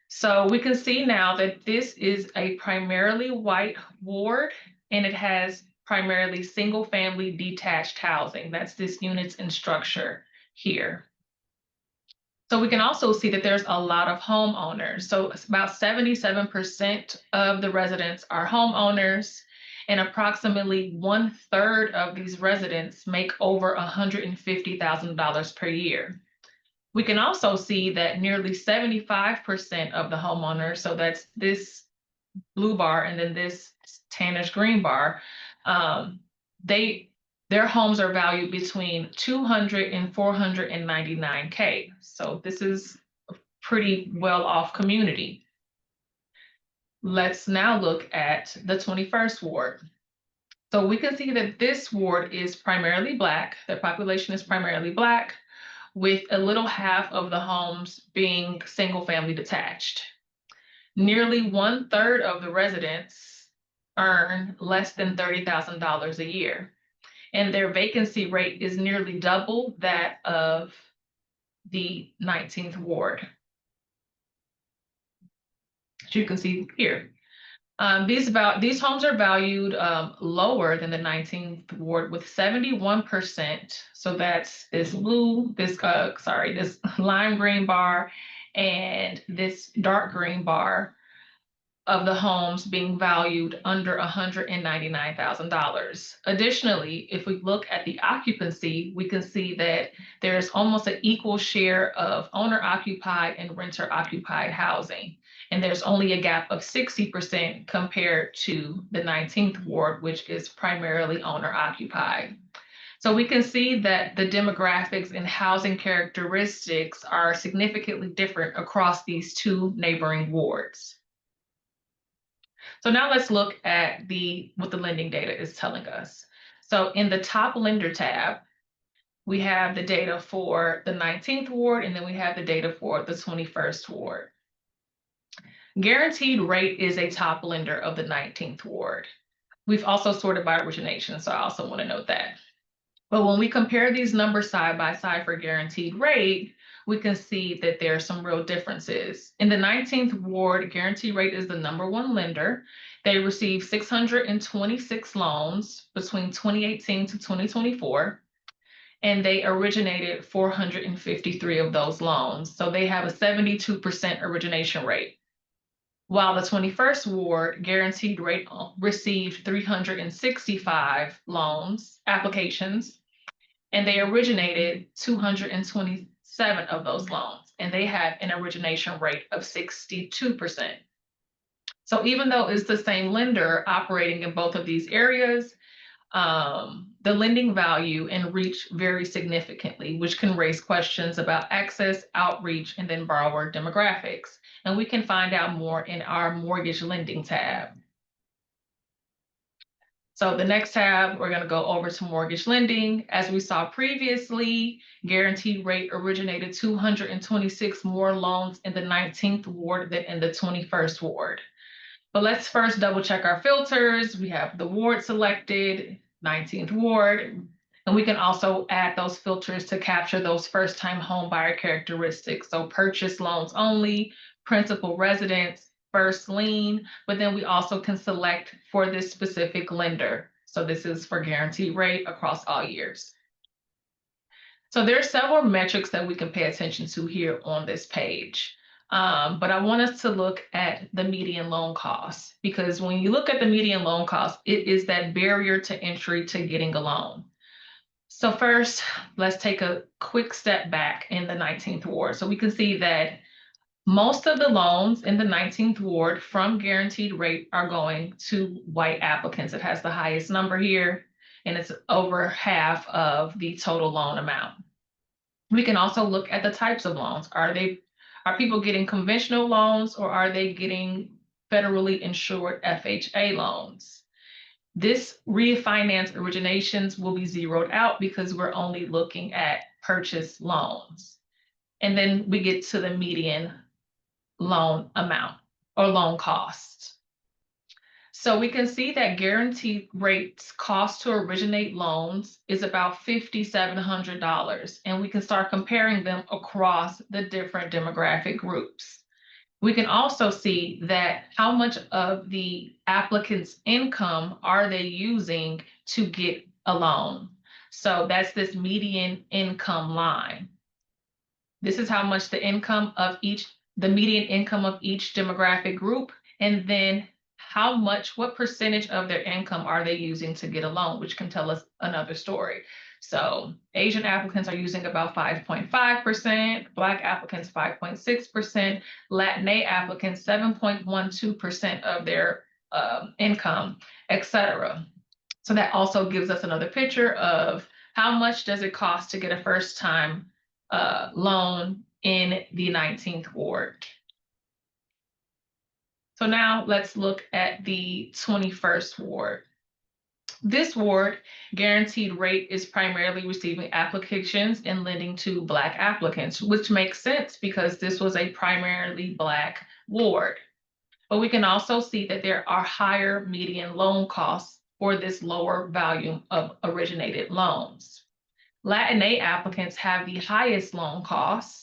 So we can see now that this is a primarily white ward and it has primarily single family detached housing. That's this units and structure here. So we can also see that there's a lot of homeowners. So it's about 77% of the residents are homeowners, and approximately 1/3 of these residents make over $150,000 per year. We can also see that nearly 75% of the homeowners, so that's this blue bar and then this tannish green bar, their homes are valued between 200 and 499K. So this is a pretty well-off community. Let's now look at the 21st ward. So we can see that this ward is primarily Black. The population is primarily Black, with a little half of the homes being single-family detached. Nearly 1/3 of the residents earn less than $30,000 a year, and their vacancy rate is nearly double that of the 19th ward. As you can see here. These homes are valued lower than the 19th ward with 71%. So that's this this lime green bar and this dark green bar of the homes being valued under $199,000. Additionally, if we look at the occupancy, we can see that there's almost an equal share of owner-occupied and renter-occupied housing. And there's only a gap of 60% compared to the 19th ward, which is primarily owner-occupied. So we can see that the demographics and housing characteristics are significantly different across these two neighboring wards. So now let's look at what the lending data is telling us. So in the top lender tab, we have the data for the 19th ward, and then we have the data for the 21st ward. Guaranteed rate is a top lender of the 19th ward. We've also sorted by origination, so I also want to note that. But when we compare these numbers side by side for guaranteed rate, we can see that there are some real differences. In the 19th ward, guaranteed rate is the #1 lender. They received 626 loans between 2018 to 2024, and they originated 453 of those loans. So they have a 72% origination rate. While the 21st ward guaranteed rate received 365 applications, and they originated 227 of those loans, and they had an origination rate of 62%. So even though it's the same lender operating in both of these areas, the lending value and reach vary significantly, which can raise questions about access, outreach, and then borrower demographics. And we can find out more in our mortgage lending tab. So the next tab, we're going to go over to mortgage lending. As we saw previously, guaranteed rate originated 226 more loans in the 19th ward than in the 21st ward. But let's first double check our filters. We have the ward selected, 19th ward, and we can also add those filters to capture those first-time home buyer characteristics. So purchase loans only, principal residence, first lien, but then we also can select for this specific lender. So this is for guaranteed rate across all years. So there are several metrics that we can pay attention to here on this page. But I want us to look at the median loan cost, because when you look at the median loan cost, it is that barrier to entry to getting a loan. So first, let's take a quick step back in the 19th ward. So we can see that most of the loans in the 19th ward from guaranteed rate are going to white applicants. It has the highest number here. and it's over half of the total loan amount. We can also look at the types of loans. Are people getting conventional loans, or are they getting federally insured FHA loans? This refinance originations will be zeroed out because we're only looking at purchase loans. And then we get to the median loan amount or loan cost. So we can see that guaranteed rates cost to originate loans is about $5,700, and we can start comparing them across the different demographic groups. We can also see that how much of the applicant's income are they using to get a loan. So that's this median income line. This is how much the median income of each demographic group, and then what percentage of their income are they using to get a loan, which can tell us another story. So Asian applicants are using about 5.5%, Black applicants 5.6%, Latinx applicants 7.12% of their income, etc. So that also gives us another picture of how much does it cost to get a first-time loan in the 19th ward. So now let's look at the 21st ward. This ward guaranteed rate is primarily receiving applications and lending to Black applicants, which makes sense because this was a primarily Black ward. But we can also see that there are higher median loan costs for this lower volume of originated loans. Latinx applicants have the highest loan costs,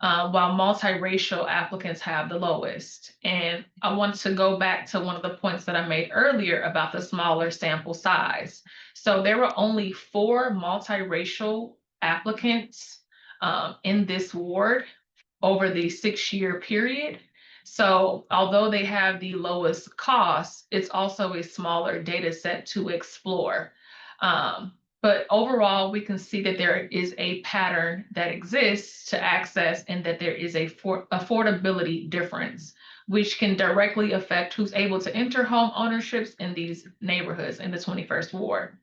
while multiracial applicants have the lowest. And I want to go back to one of the points that I made earlier about the smaller sample size. So there were only 4 multiracial applicants in this ward over the 6-year period. So although they have the lowest costs, it's also a smaller data set to explore. But overall, we can see that there is a pattern that exists to access, and that there is a affordability difference, which can directly affect who's able to enter home ownerships in these neighborhoods in the 21st ward.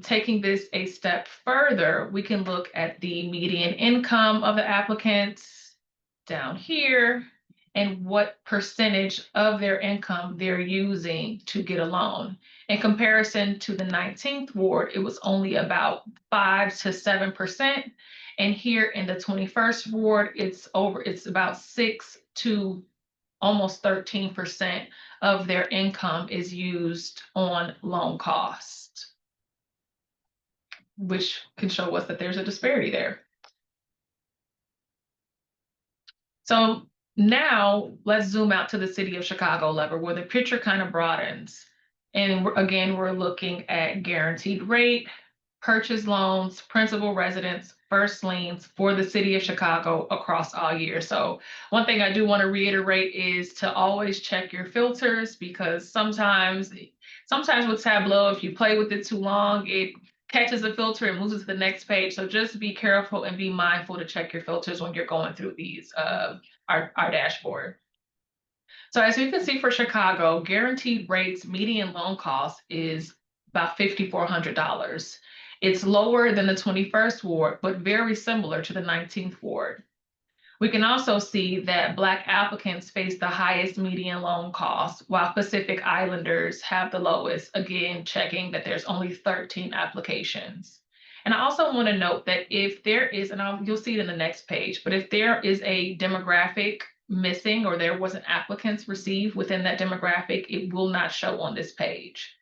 Taking this a step further, we can look at the median income of the applicants down here, and what percentage of their income they're using to get a loan. In comparison to the 19th ward, it was only about 5 to 7%. And here in the 21st ward, it's about 6 to almost 13% of their income is used on loan cost, which can show us that there's a disparity there. So now let's zoom out to the city of Chicago level, where the picture kind of broadens. And again, we're looking at guaranteed rate, purchase loans, principal residence, first liens for the city of Chicago across all years. So one thing I do want to reiterate is to always check your filters, because sometimes with Tableau, if you play with it too long, it catches a filter and moves it to the next page. So just be careful and be mindful to check your filters when you're going through these our dashboard. So as you can see, for Chicago, guaranteed rates median loan cost is about $5,400. It's lower than the 21st ward, but very similar to the 19th ward. We can also see that Black applicants face the highest median loan cost, while Pacific Islanders have the lowest, again, checking that there's only 13 applications. And I also want to note that if there is, and you'll see it in the next page, but if there is a demographic missing, or there wasn't applicants received within that demographic, it will not show on this page.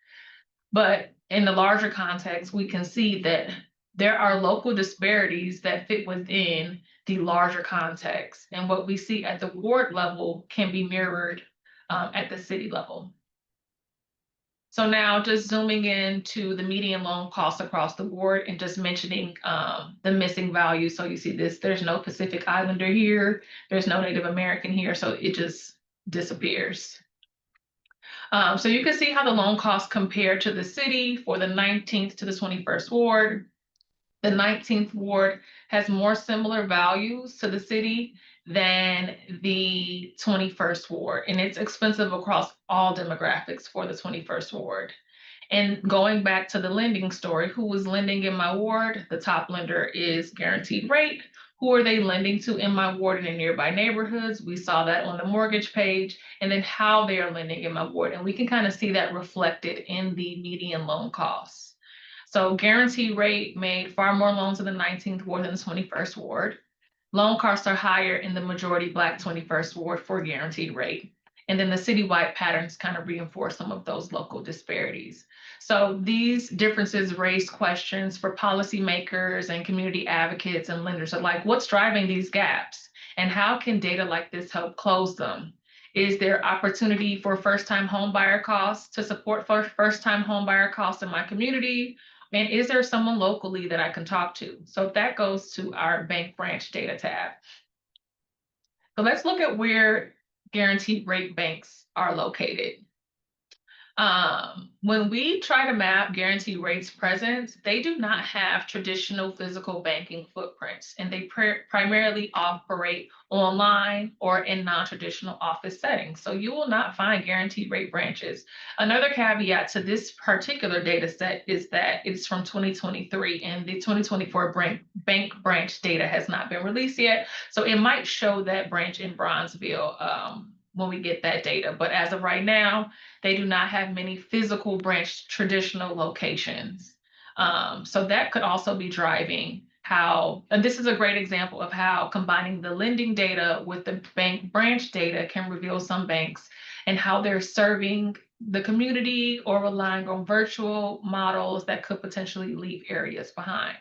But in the larger context, we can see that there are local disparities that fit within the larger context, and what we see at the ward level can be mirrored at the city level. So now just zooming into the median loan cost across the board and just mentioning the missing value. So you see this, there's no Pacific Islander here, there's no Native American here, so it just disappears. So you can see how the loan costs compare to the city for the 19th to the 21st ward. The 19th ward has more similar values to the city than the 21st ward, and it's expensive across all demographics for the 21st ward. And going back to the lending story, who was lending in my ward? The top lender is Guaranteed Rate. Who are they lending to in my ward and in nearby neighborhoods? We saw that on the mortgage page, and then how they are lending in my ward. And we can kind of see that reflected in the median loan costs. So Guaranteed Rate made far more loans in the 19th ward than the 21st ward. Loan costs are higher in the majority Black 21st ward for Guaranteed Rate. And then the citywide patterns kind of reinforce some of those local disparities. So these differences raise questions for policymakers and community advocates and lenders of like, what's driving these gaps? And how can data like this help close them? Is there opportunity for first-time homebuyer costs to support for first-time homebuyer costs in my community? And is there someone locally that I can talk to? So that goes to our bank branch data tab. So let's look at where Guaranteed Rate banks are located. When we try to map Guaranteed Rate's presence, they do not have traditional physical banking footprints, and they primarily operate online or in non-traditional office settings. So you will not find Guaranteed Rate branches. Another caveat to this particular data set is that it's from 2023, and the 2024 bank branch data has not been released yet. So it might show that branch in Bronzeville when we get that data. But as of right now, they do not have many physical branch traditional locations. So that could also be driving how, and this is a great example of how combining the lending data with the bank branch data can reveal some banks and how they're serving the community or relying on virtual models that could potentially leave areas behind.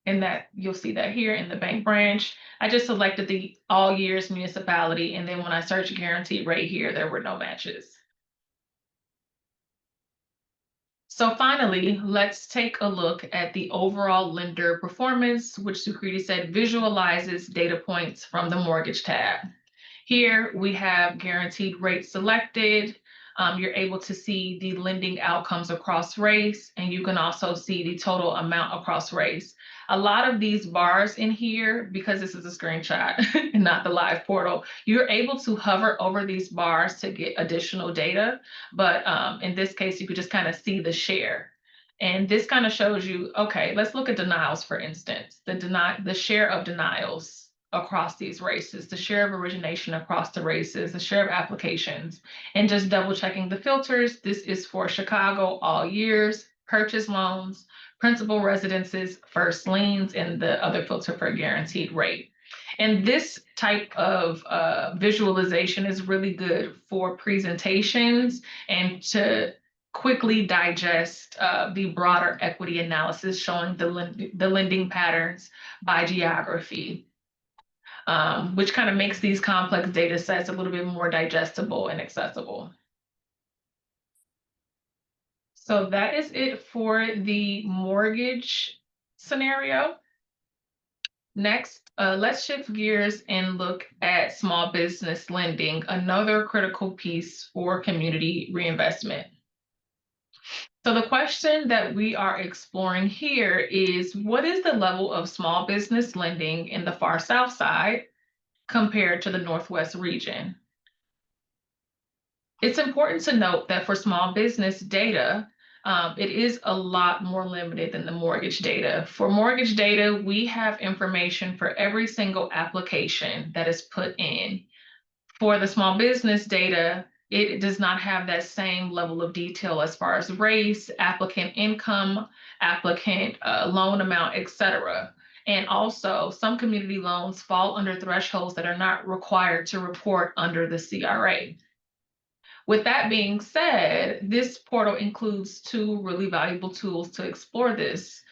And that you'll see that here in the bank branch. I just selected the all years municipality, and then when I search Guaranteed Rate here, there were no matches. So finally, let's take a look at the overall lender performance, which Sukriti said visualizes data points from the mortgage tab. Here we have Guaranteed Rate selected. You're able to see the lending outcomes across race, and you can also see the total amount across race. A lot of these bars in here, because this is a screenshot and not the live portal, you're able to hover over these bars to get additional data. But in this case, you could just kind of see the share. And this kind of shows you, okay, let's look at denials, for instance, the share of denials across these races, the share of origination across the races, the share of applications, and just double checking the filters. This is for Chicago all years, purchase loans, principal residences, first liens, and the other filter for Guaranteed Rate. And this type of visualization is really good for presentations and to quickly digest the broader equity analysis showing the lending patterns by geography. Which kind of makes these complex data sets a little bit more digestible and accessible. So that is it for the mortgage scenario. Next, let's shift gears and look at small business lending, another critical piece for community reinvestment. So the question that we are exploring here is, what is the level of small business lending in the far South side compared to the Northwest region? It's important to note that for small business data, it is a lot more limited than the mortgage data. For mortgage data, we have information for every single application that is put in. For the small business data, it does not have that same level of detail as far as race, applicant income, applicant loan amount, etc. And also, some community loans fall under thresholds that are not required to report under the CRA. With that being said, this portal includes two really valuable tools to explore this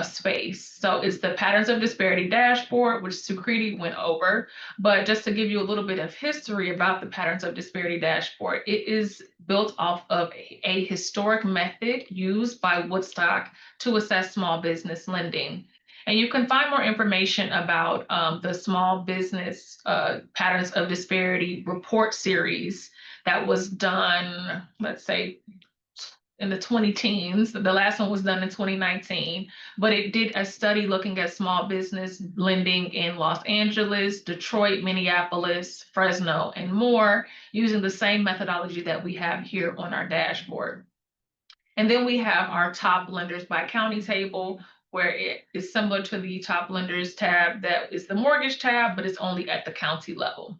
space. So it's the Patterns of Disparity dashboard, which Sukriti went over. But just to give you a little bit of history about the Patterns of Disparity dashboard, it is built off of a historic method used by Woodstock to assess small business lending. And you can find more information about the Small Business Patterns of Disparity report series that was done, let's say, in the 2010s. The last one was done in 2019, but it did a study looking at small business lending in Los Angeles, Detroit, Minneapolis, Fresno, and more, using the same methodology that we have here on our dashboard. And then we have our top lenders by county table, where it is similar to the top lenders tab that is the mortgage tab, but it's only at the county level.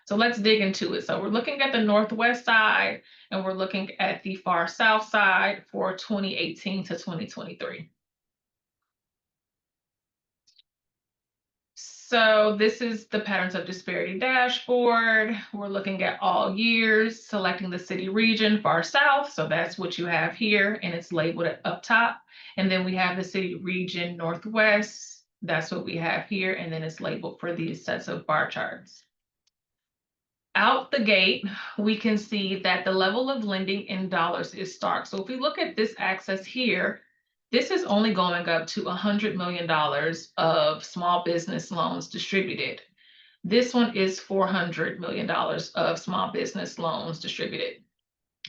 So let's dig into it. So we're looking at the Northwest side and we're looking at the far South side for 2018 to 2023. So this is the patterns of disparity dashboard. We're looking at all years, selecting the city region far south. So that's what you have here, and it's labeled up top. And then we have the city region Northwest. That's what we have here, and then it's labeled for these sets of bar charts. Out the gate, we can see that the level of lending in dollars is stark. So if we look at this axis here, this is only going up to $100 million of small business loans distributed. This one is $400 million of small business loans distributed.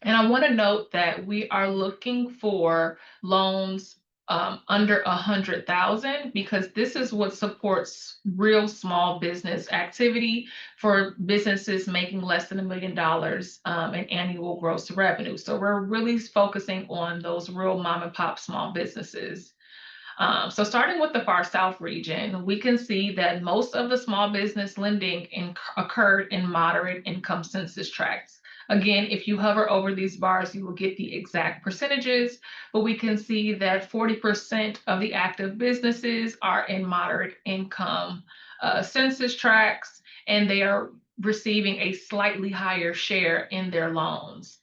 And I want to note that we are looking for loans under 100,000 because this is what supports real small business activity for businesses making less than $1 million in annual gross revenue. So we're really focusing on those real mom and pop small businesses. So starting with the far south region, we can see that most of the small business lending occurred in moderate income census tracts. Again, if you hover over these bars, you will get the exact percentages, but we can see that 40% of the active businesses are in moderate income census tracts, and they are receiving a slightly higher share in their loans.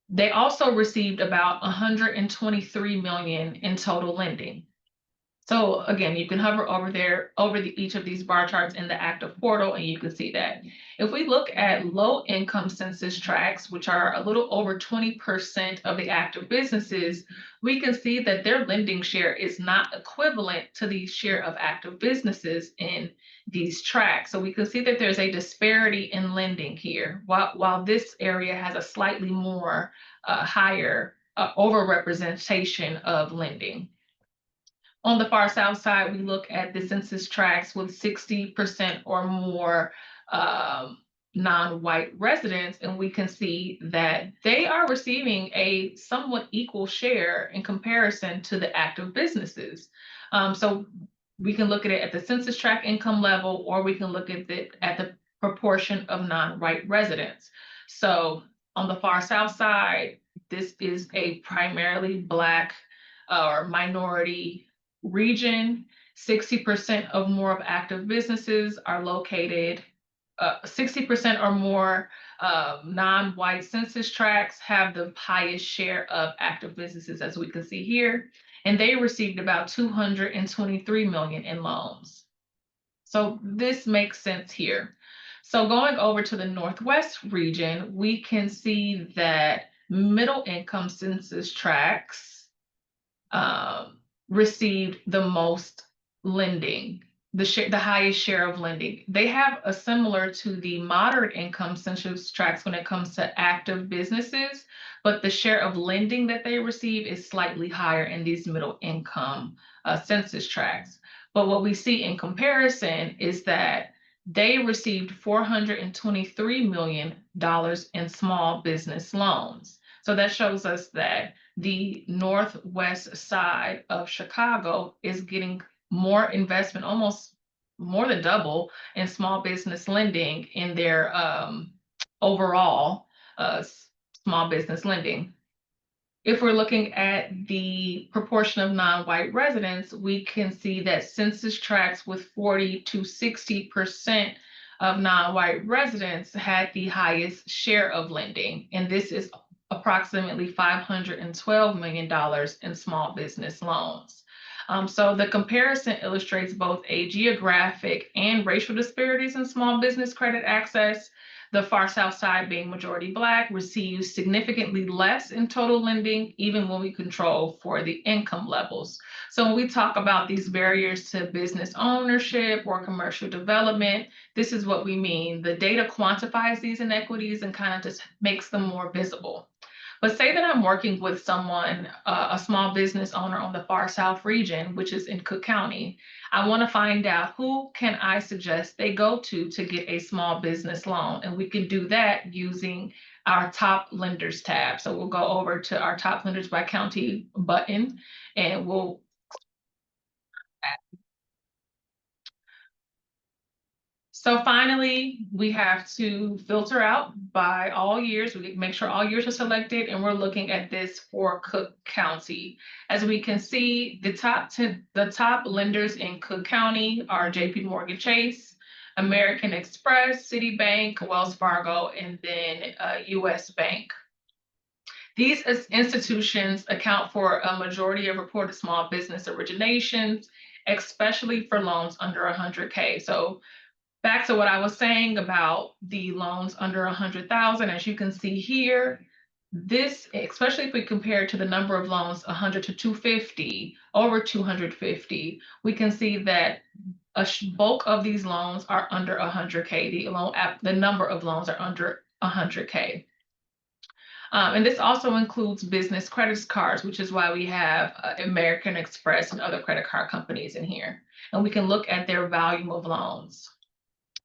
They also received about 123 million in total lending. So again, you can hover over there, over each of these bar charts in the active portal, and you can see that. If we look at low income census tracts, which are a little over 20% of the active businesses, we can see that their lending share is not equivalent to the share of active businesses in these tracts. So we can see that there's a disparity in lending here, while this area has a slightly more higher overrepresentation of lending. On the far south side, we look at the census tracts with 60% or more non-white residents, and we can see that they are receiving a somewhat equal share in comparison to the active businesses. So we can look at it at the census tract income level, or we can look at it at the proportion of non-white residents. So on the far south side, this is a primarily Black or minority region. 60% of more of active businesses are located, 60% or more non-white census tracts have the highest share of active businesses, as we can see here, and they received about 223 million in loans. So this makes sense here. So going over to the Northwest region, we can see that middle income census tracts received the most lending, the highest share of lending. They have a similar to the moderate income census tracts when it comes to active businesses, but the share of lending that they receive is slightly higher in these middle income census tracts. But what we see in comparison is that they received $423 million in small business loans. So that shows us that the northwest side of Chicago is getting more investment, almost more than double in small business lending in their overall small business lending. If we're looking at the proportion of non-white residents, we can see that census tracts with 40 to 60% of non-white residents had the highest share of lending, and this is approximately $512 million in small business loans. So the comparison illustrates both a geographic and racial disparities in small business credit access. The far south side, being majority Black, receives significantly less in total lending, even when we control for the income levels. So when we talk about these barriers to business ownership or commercial development, this is what we mean. The data quantifies these inequities and kind of just makes them more visible. But say that I'm working with someone, a small business owner on the far south region, which is in Cook County. I want to find out who can I suggest they go to get a small business loan. And we can do that using our top lenders tab. So we'll go over to our top lenders by county button, and we'll So finally, we have to filter out by all years. We make sure all years are selected, and we're looking at this for Cook County. As we can see, the top lenders in Cook County are JP Morgan Chase, American Express, Citibank, Wells Fargo, and then US Bank. These institutions account for a majority of reported small business originations, especially for loans under 100K. So back to what I was saying about the loans under 100,000, as you can see here, this, especially if we compare it to the number of loans 100 to 250, over 250, we can see that a bulk of these loans are under 100K. The number of loans are under 100K. And this also includes business credit cards, which is why we have American Express and other credit card companies in here. And we can look at their volume of loans.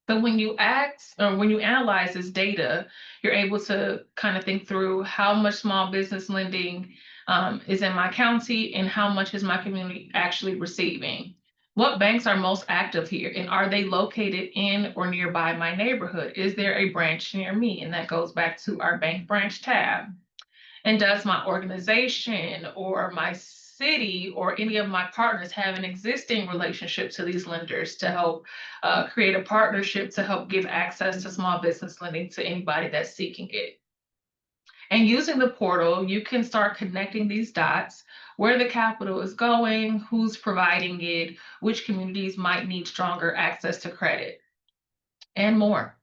But when you analyze this data, you're able to kind of think through how much small business lending is in my county and how much is my community actually receiving. What banks are most active here, and are they located in or nearby my neighborhood? Is there a branch near me? And that goes back to our bank branch tab. And does my organization or my city or any of my partners have an existing relationship to these lenders to help create a partnership to help give access to small business lending to anybody that's seeking it? And using the portal, you can start connecting these dots, where the capital is going, who's providing it, which communities might need stronger access to credit, and more.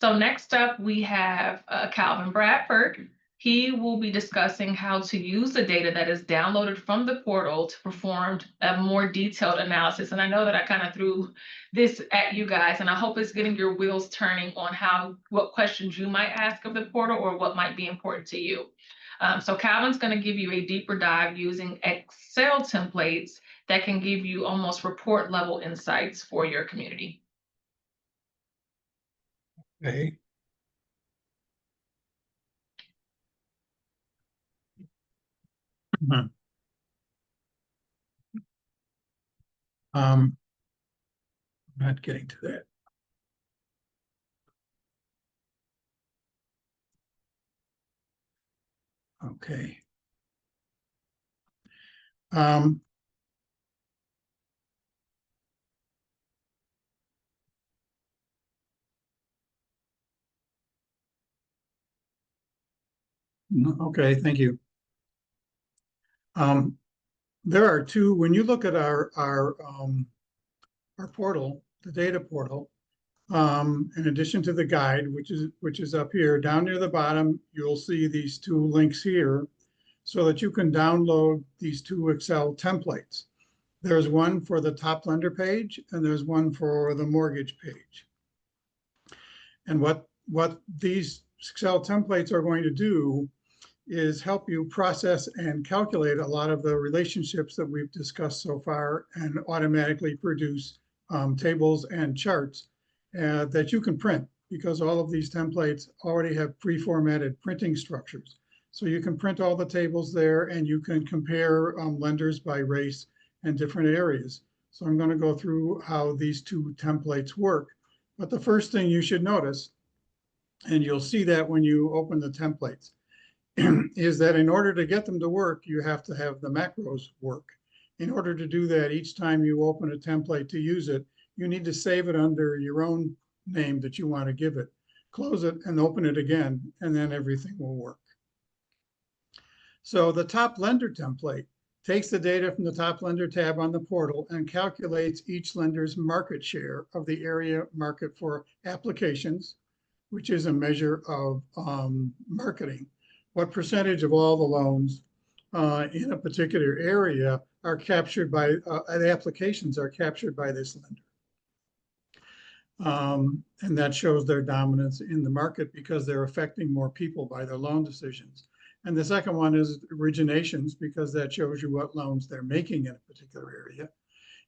So next up, we have Calvin Bradford. He will be discussing how to use the data that is downloaded from the portal to perform a more detailed analysis. And I know that I kind of threw this at you guys, and I hope it's getting your wheels turning on what questions you might ask of the portal or what might be important to you. So Calvin's going to give you a deeper dive using Excel templates that can give you almost report level insights for your community. Okay. Not getting to that. Okay. Okay, thank you. There are two, when you look at our portal, the data portal, in addition to the guide, which is up here, down near the bottom, you'll see these two links here so that you can download these two Excel templates. There's one for the top lender page and there's one for the mortgage page. And what these Excel templates are going to do is help you process and calculate a lot of the relationships that we've discussed so far and automatically produce tables and charts that you can print, because all of these templates already have pre-formatted printing structures. So you can print all the tables there and you can compare lenders by race and different areas. So I'm going to go through how these two templates work. But the first thing you should notice, and you'll see that when you open the templates, is that in order to get them to work, you have to have the macros work. In order to do that, each time you open a template to use it, you need to save it under your own name that you want to give it. Close it and open it again, and then everything will work. So the top lender template takes the data from the top lender tab on the portal and calculates each lender's market share of the area market for applications, which is a measure of marketing. What percentage of all the loans in a particular area are captured by, the applications are captured by this lender. And that shows their dominance in the market because they're affecting more people by their loan decisions. And the second one is originations, because that shows you what loans they're making in a particular area.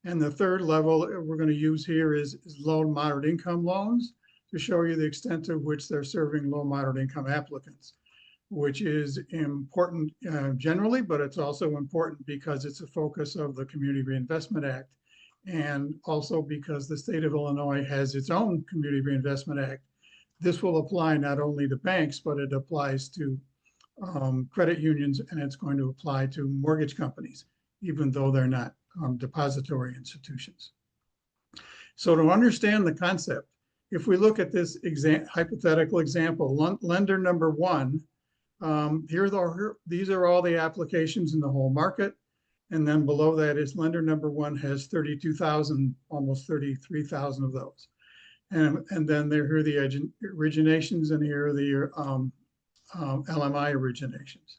And the third level we're going to use here is low and moderate income loans, to show you the extent to which they're serving low moderate income applicants, which is important generally, but it's also important because it's a focus of the Community Reinvestment Act. And also because the state of Illinois has its own Community Reinvestment Act. This will apply not only to banks, but it applies to credit unions, and it's going to apply to mortgage companies, even though they're not depository institutions. So to understand the concept, if we look at this hypothetical example, lender number one, these are all the applications in the whole market. And then below that is lender number one has 32,000, almost 33,000 of those. And then here are the originations, and here are the LMI originations.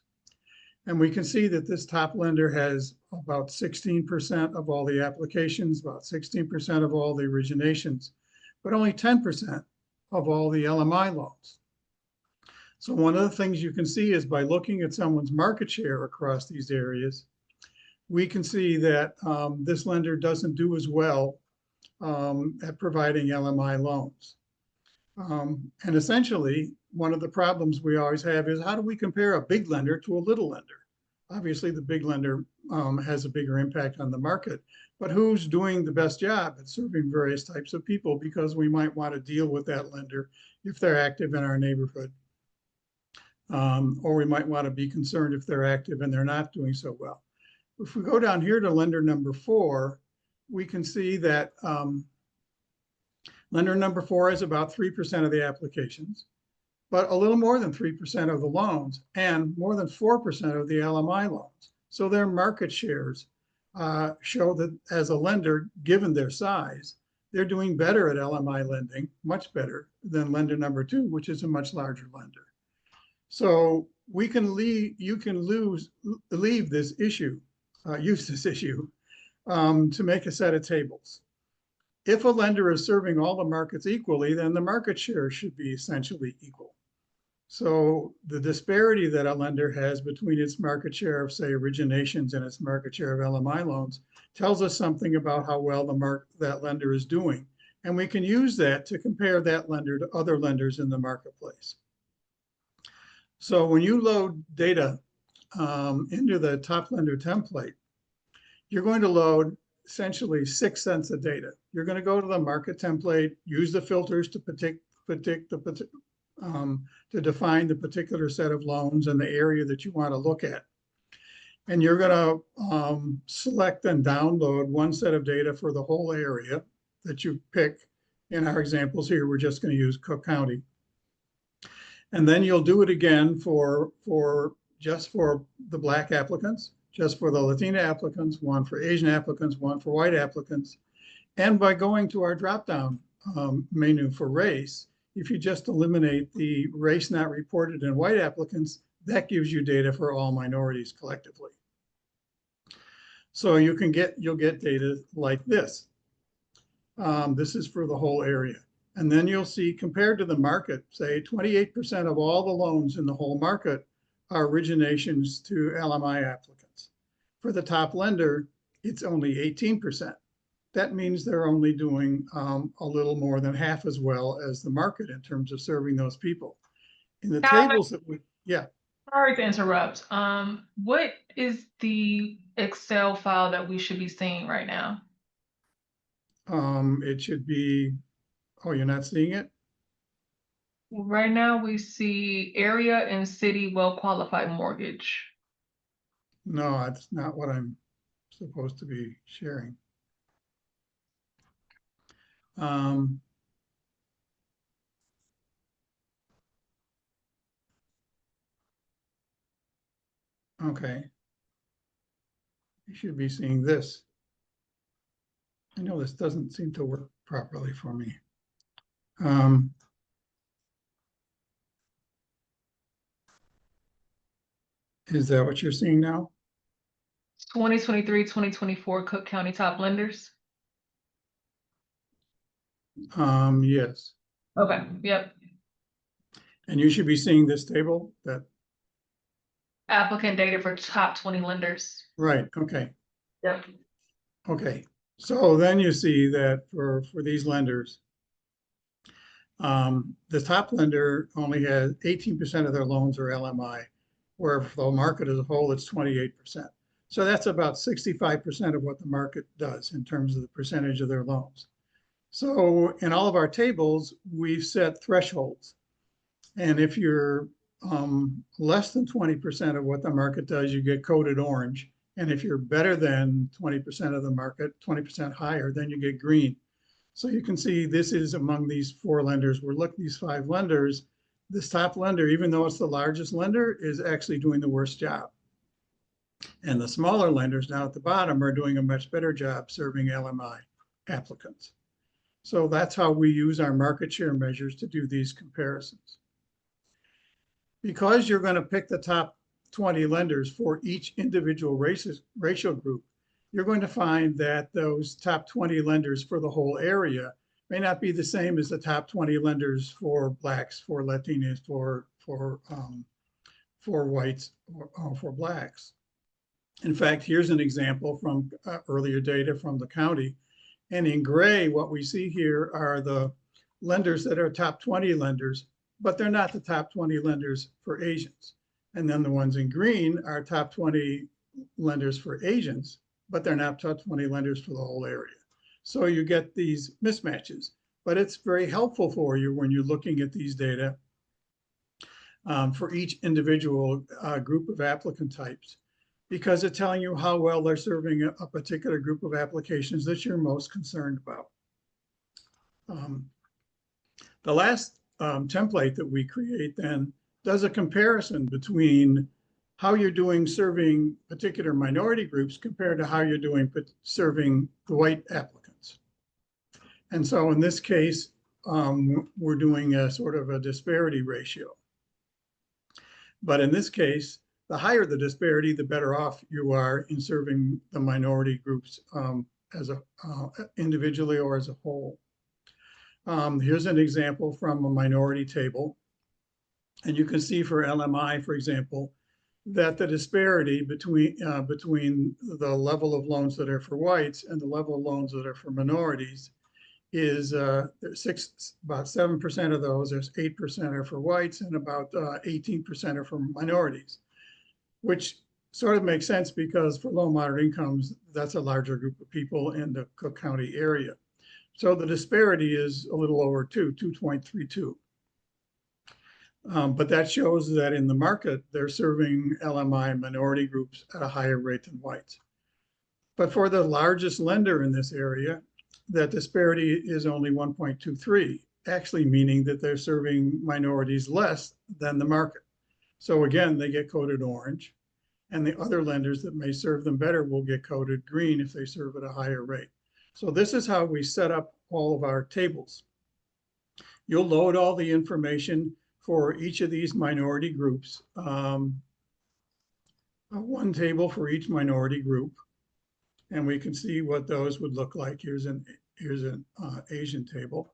And we can see that this top lender has about 16% of all the applications, about 16% of all the originations, but only 10% of all the LMI loans. So one of the things you can see is by looking at someone's market share across these areas, we can see that this lender doesn't do as well at providing LMI loans. And essentially, one of the problems we always have is, how do we compare a big lender to a little lender? Obviously, the big lender has a bigger impact on the market, but who's doing the best job at serving various types of people? Because we might want to deal with that lender if they're active in our neighborhood. Or we might want to be concerned if they're active and they're not doing so well. If we go down here to lender number four, we can see that lender number four has about 3% of the applications, but a little more than 3% of the loans, and more than 4% of the LMI loans. So their market shares show that as a lender, given their size, they're doing better at LMI lending, much better than lender number two, which is a much larger lender. So we can you can leave this issue, use this issue to make a set of tables. If a lender is serving all the markets equally, then the market share should be essentially equal. So the disparity that a lender has between its market share of, say, originations and its market share of LMI loans tells us something about how well that lender is doing. And we can use that to compare that lender to other lenders in the marketplace. So when you load data into the top lender template, you're going to load essentially 6 sets of data. You're going to go to the market template, use the filters to to define the particular set of loans and the area that you want to look at. And you're going to select and download one set of data for the whole area that you pick. In our examples here, we're just going to use Cook County. And then you'll do it again just for the Black applicants, just for the Latina applicants, one for Asian applicants, one for white applicants. And by going to our drop-down menu for race, if you just eliminate the race not reported in white applicants, that gives you data for all minorities collectively. So you'll get data like this. This is for the whole area. And then you'll see, compared to the market, say 28% of all the loans in the whole market are originations to LMI applicants. For the top lender, it's only 18%. That means they're only doing a little more than half as well as the market in terms of serving those people. In the tables that Sorry to interrupt. What is the Excel file that we should be seeing right now? It should be, oh, you're not seeing it? Right now we see area and city well-qualified mortgage. No, that's not what I'm supposed to be sharing. Okay. You should be seeing this. I know this doesn't seem to work properly for me. Is that what you're seeing now? 2023, 2024 Cook County top lenders. Yes. Okay, yep. And you should be seeing this table that applicant data for top 20 lenders. Right, okay, Yep. okay. So then you see that for these lenders, the top lender only has 18% of their loans are LMI, where for the market as a whole, it's 28%. So that's about 65% of what the market does in terms of the percentage of their loans. So in all of our tables, we've set thresholds. And if you're less than 20% of what the market does, you get coded orange. And if you're better than 20% of the market, 20% higher, then you get green. So you can see this is among these 4 lenders. We're looking at these 5 lenders. This top lender, even though it's the largest lender, is actually doing the worst job. And the smaller lenders down at the bottom are doing a much better job serving LMI applicants. So that's how we use our market share measures to do these comparisons. Because you're going to pick the top 20 lenders for each individual ratio group, you're going to find that those top 20 lenders for the whole area may not be the same as the top 20 lenders for Blacks, for Latinos, for whites, or for Blacks. In fact, here's an example from earlier data from the county. And in gray, what we see here are the lenders that are top 20 lenders, but they're not the top 20 lenders for Asians. And then the ones in green are top 20 lenders for Asians, but they're not top 20 lenders for the whole area. So you get these mismatches, but it's very helpful for you when you're looking at these data for each individual group of applicant types, because it's telling you how well they're serving a particular group of applications that you're most concerned about. The last template that we create then does a comparison between how you're doing serving particular minority groups compared to how you're doing serving the white applicants. And so in this case, we're doing a sort of a disparity ratio. But in this case, the higher the disparity, the better off you are in serving the minority groups individually or as a whole. Here's an example from a minority table. And you can see for LMI, for example, that the disparity between the level of loans that are for whites and the level of loans that are for minorities is about 7% of those, there's 8% are for whites and about 18% are for minorities, which sort of makes sense because for low moderate incomes, that's a larger group of people in the Cook County area. So the disparity is a little over 2.32. But that shows that in the market, they're serving LMI minority groups at a higher rate than whites. But for the largest lender in this area, that disparity is only 1.23, actually meaning that they're serving minorities less than the market. So again, they get coded orange, and the other lenders that may serve them better will get coded green if they serve at a higher rate. So this is how we set up all of our tables. You'll load all the information for each of these minority groups, one table for each minority group, and we can see what those would look like. Here's an Asian table.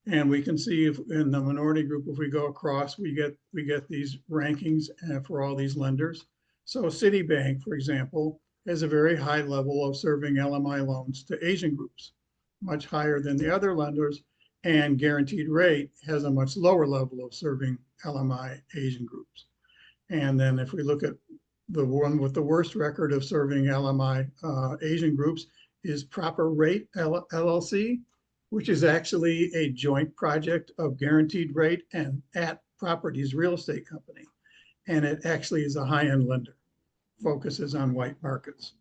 And we can see if in the minority group, if we go across, we get these rankings for all these lenders. So Citibank, for example, has a very high level of serving LMI loans to Asian groups, much higher than the other lenders, and Guaranteed Rate has a much lower level of serving LMI Asian groups. And then if we look at the one with the worst record of serving LMI Asian groups is Proper Rate LLC, which is actually a joint project of Guaranteed Rate and At Properties Real Estate Company. And it actually is a high-end lender, focuses on white markets.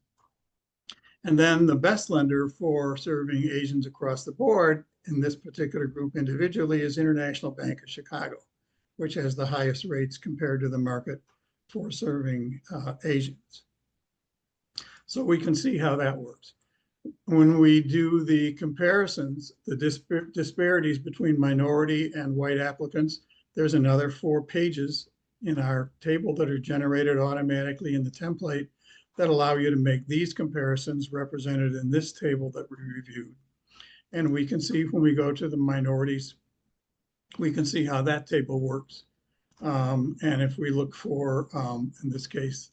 And then the best lender for serving Asians across the board in this particular group individually is International Bank of Chicago, which has the highest rates compared to the market for serving Asians. So we can see how that works. When we do the comparisons, the disparities between minority and white applicants, there's another 4 pages in our table that are generated automatically in the template that allow you to make these comparisons represented in this table that we reviewed. And we can see when we go to the minorities, we can see how that table works. And if we look for, in this case,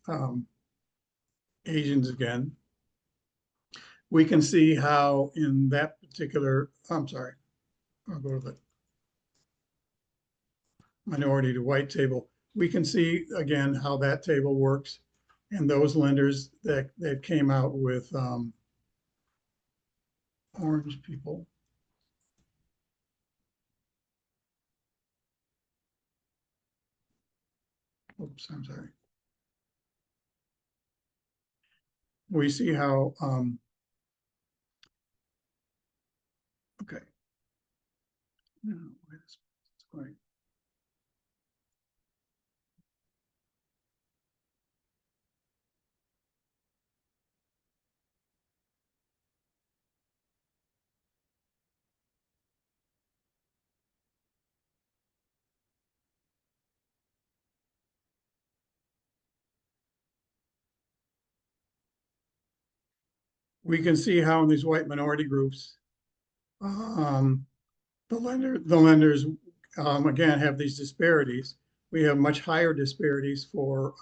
Asians again, we can see how in that particular, I'm sorry, I'll go to the minority to white table. We can see again how that table works and those lenders that came out with orange people. Oops, I'm sorry. We see how, okay. No, wait, it's going. We can see how in these white minority groups, the lenders again have these disparities. We have much higher disparities for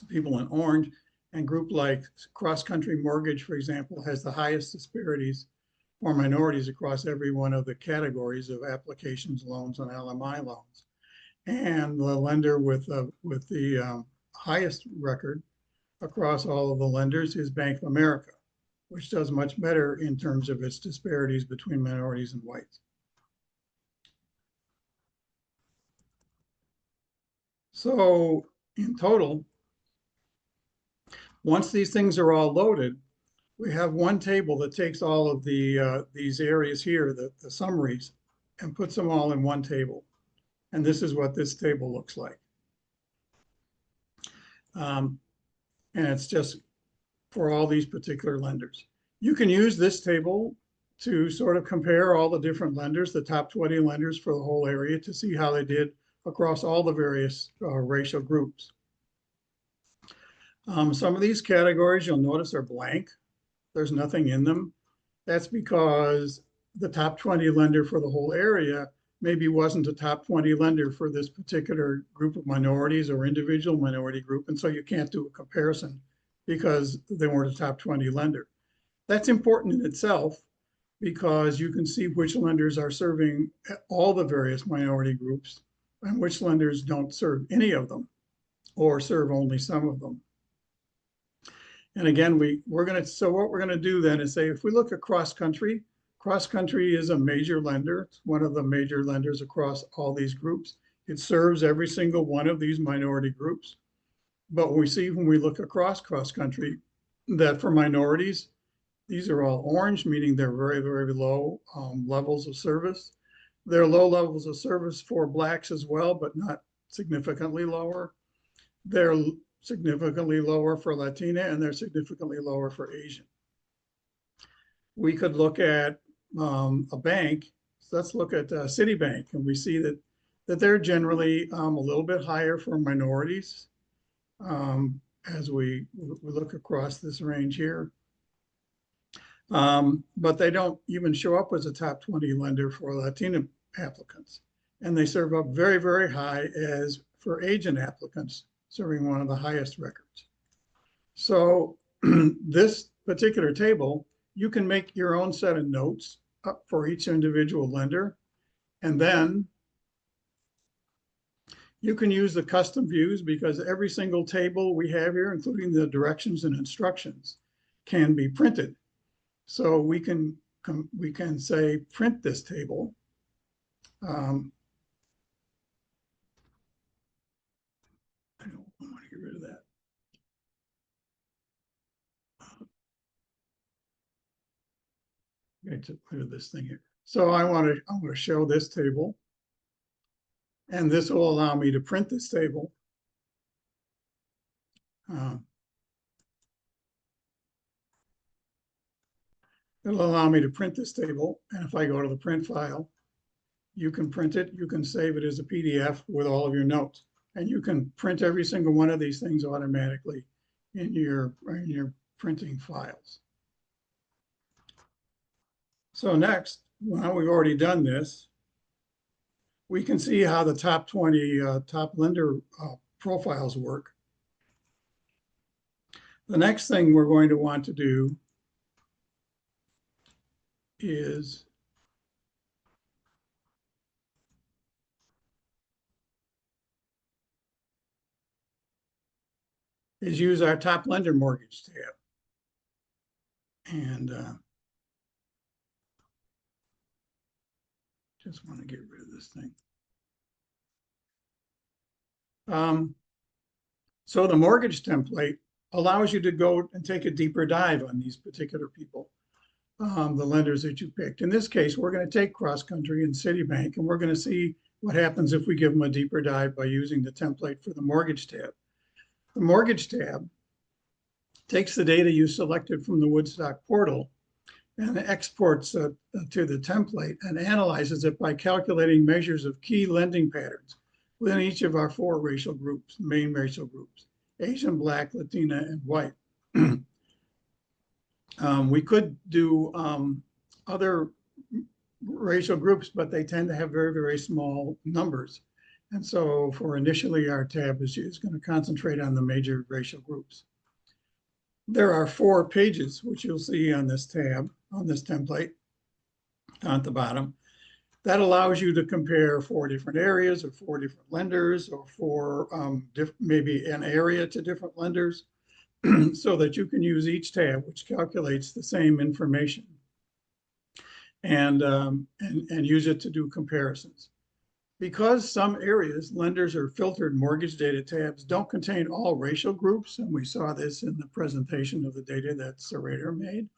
people in orange, and group like Cross Country Mortgage, for example, has the highest disparities for minorities across every one of the categories of applications, loans, and LMI loans. And the lender with the highest record across all of the lenders is Bank of America, which does much better in terms of its disparities between minorities and whites. So in total, once these things are all loaded, we have one table that takes all of these areas here, the summaries, and puts them all in one table. And this is what this table looks like. And it's just for all these particular lenders. You can use this table to sort of compare all the different lenders, the top 20 lenders for the whole area, to see how they did across all the various racial groups. Some of these categories you'll notice are blank. There's nothing in them. That's because the top 20 lender for the whole area maybe wasn't a top 20 lender for this particular group of minorities or individual minority group. And so you can't do a comparison because they weren't a top 20 lender. That's important in itself because you can see which lenders are serving all the various minority groups and which lenders don't serve any of them or serve only some of them. And again, so what we're gonna do then is say, if we look at Cross Country is a major lender. It's one of the major lenders across all these groups. It serves every single one of these minority groups. But we see when we look across Cross Country that for minorities, these are all orange, meaning they're very, very low levels of service. There are low levels of service for blacks as well, but not significantly lower. They're significantly lower for Latina, and they're significantly lower for Asian. We could look at a bank. So let's look at Citibank, and we see that they're generally a little bit higher for minorities as we look across this range here. But they don't even show up as a top 20 lender for Latino applicants. And they serve up very, very high as for Asian applicants, serving one of the highest records. So this particular table, you can make your own set of notes up for each individual lender. And then you can use the custom views because every single table we have here, including the directions and instructions, can be printed. So we can say print this table. I don't want to get rid of that. Okay, to rid of this thing here. So I want to show this table, and this will allow me to print this table. It'll allow me to print this table, and if I go to the print file, you can print it. You can save it as a PDF with all of your notes, and you can print every single one of these things automatically in your printing files. So next, now we've already done this, we can see how the top 20 top lender profiles work. The next thing we're going to want to do is use our top lender mortgage tab. And just want to get rid of this thing. So the mortgage template allows you to go and take a deeper dive on these particular people, the lenders that you picked. In this case, we're going to take Cross Country and Citibank, and we're going to see what happens if we give them a deeper dive by using the template for the mortgage tab. The mortgage tab takes the data you selected from the Woodstock portal and exports to the template and analyzes it by calculating measures of key lending patterns within each of our 4 racial groups, main racial groups: Asian, Black, Latina, and white. We could do other racial groups, but they tend to have very, very small numbers. And so for initially, our tab is going to concentrate on the major racial groups. There are 4 pages, which you'll see on this tab, on this template, at the bottom. That allows you to compare 4 different areas or 4 different lenders, or 4 maybe an area to different lenders, so that you can use each tab, which calculates the same information, and use it to do comparisons. Because some areas, lenders or filtered mortgage data tabs don't contain all racial groups, and we saw this in the presentation of the data that Sarader made.